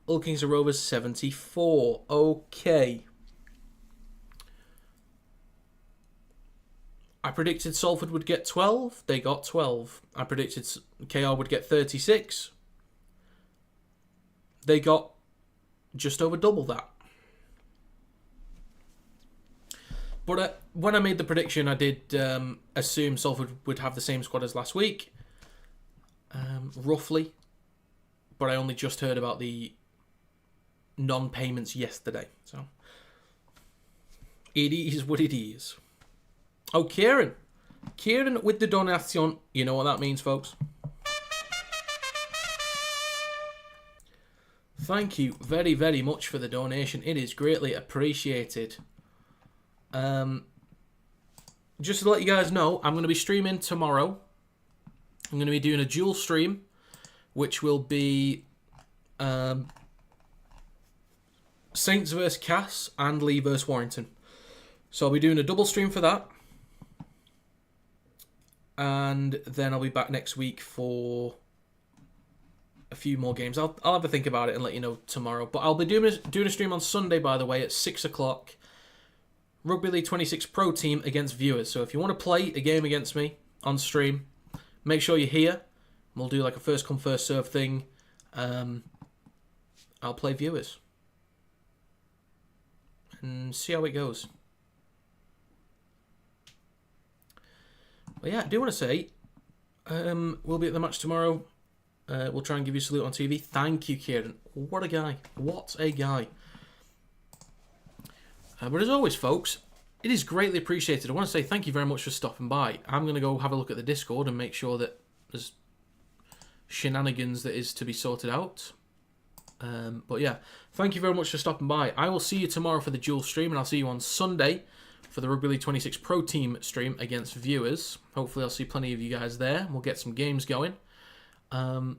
Speaker 1: Hull Kingston Rovers 74. Okay. I predicted Salford would get 12. They got 12. I predicted KR would get 36. They got just over double that. But when I made the prediction, I did assume Salford would have the same squad as last week. Roughly. But I only just heard about the non-payments yesterday. So it is what it is. Oh, Kieran. Kieran with the donation. You know what that means, folks. Thank you very, very much for the donation. It is greatly appreciated. Just to let you guys know, I'm going to be streaming tomorrow. I'm going to be doing a dual stream, which will be Saints vs Cass and Lee vs Warrington. So I'll be doing a double stream for that. And then I'll be back next week for a few more games. I'll have to think about it and let you know tomorrow. But I'll be doing a stream on Sunday, by the way, at 6 o'clock. Rugby League 26 Pro Team against viewers. So if you want to play a game against me on stream, make sure you're here. We'll do like a first come, first serve thing. I'll play viewers. And see how it goes. But yeah, I do want to say, we'll be at the match tomorrow. We'll try and give you a salute on TV. Thank you, Kieran. What a guy. What a guy. But as always, folks, it is greatly appreciated. I want to say thank you very much for stopping by. I'm going to go have a look at the Discord and make sure that there's shenanigans that is to be sorted out. But yeah, thank you very much for stopping by. I will see you tomorrow for the dual stream, and I'll see you on Sunday for the Rugby League 26 Pro Team stream against viewers. Hopefully I'll see plenty of you guys there. We'll get some games going. Yeah.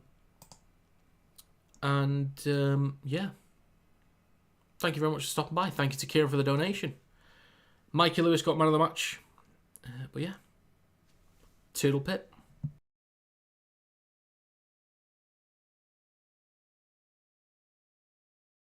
Speaker 1: Thank you very much for stopping by. Thank you to Kieran for the donation. Mikey Lewis got man of the match. But yeah. Toodle pip.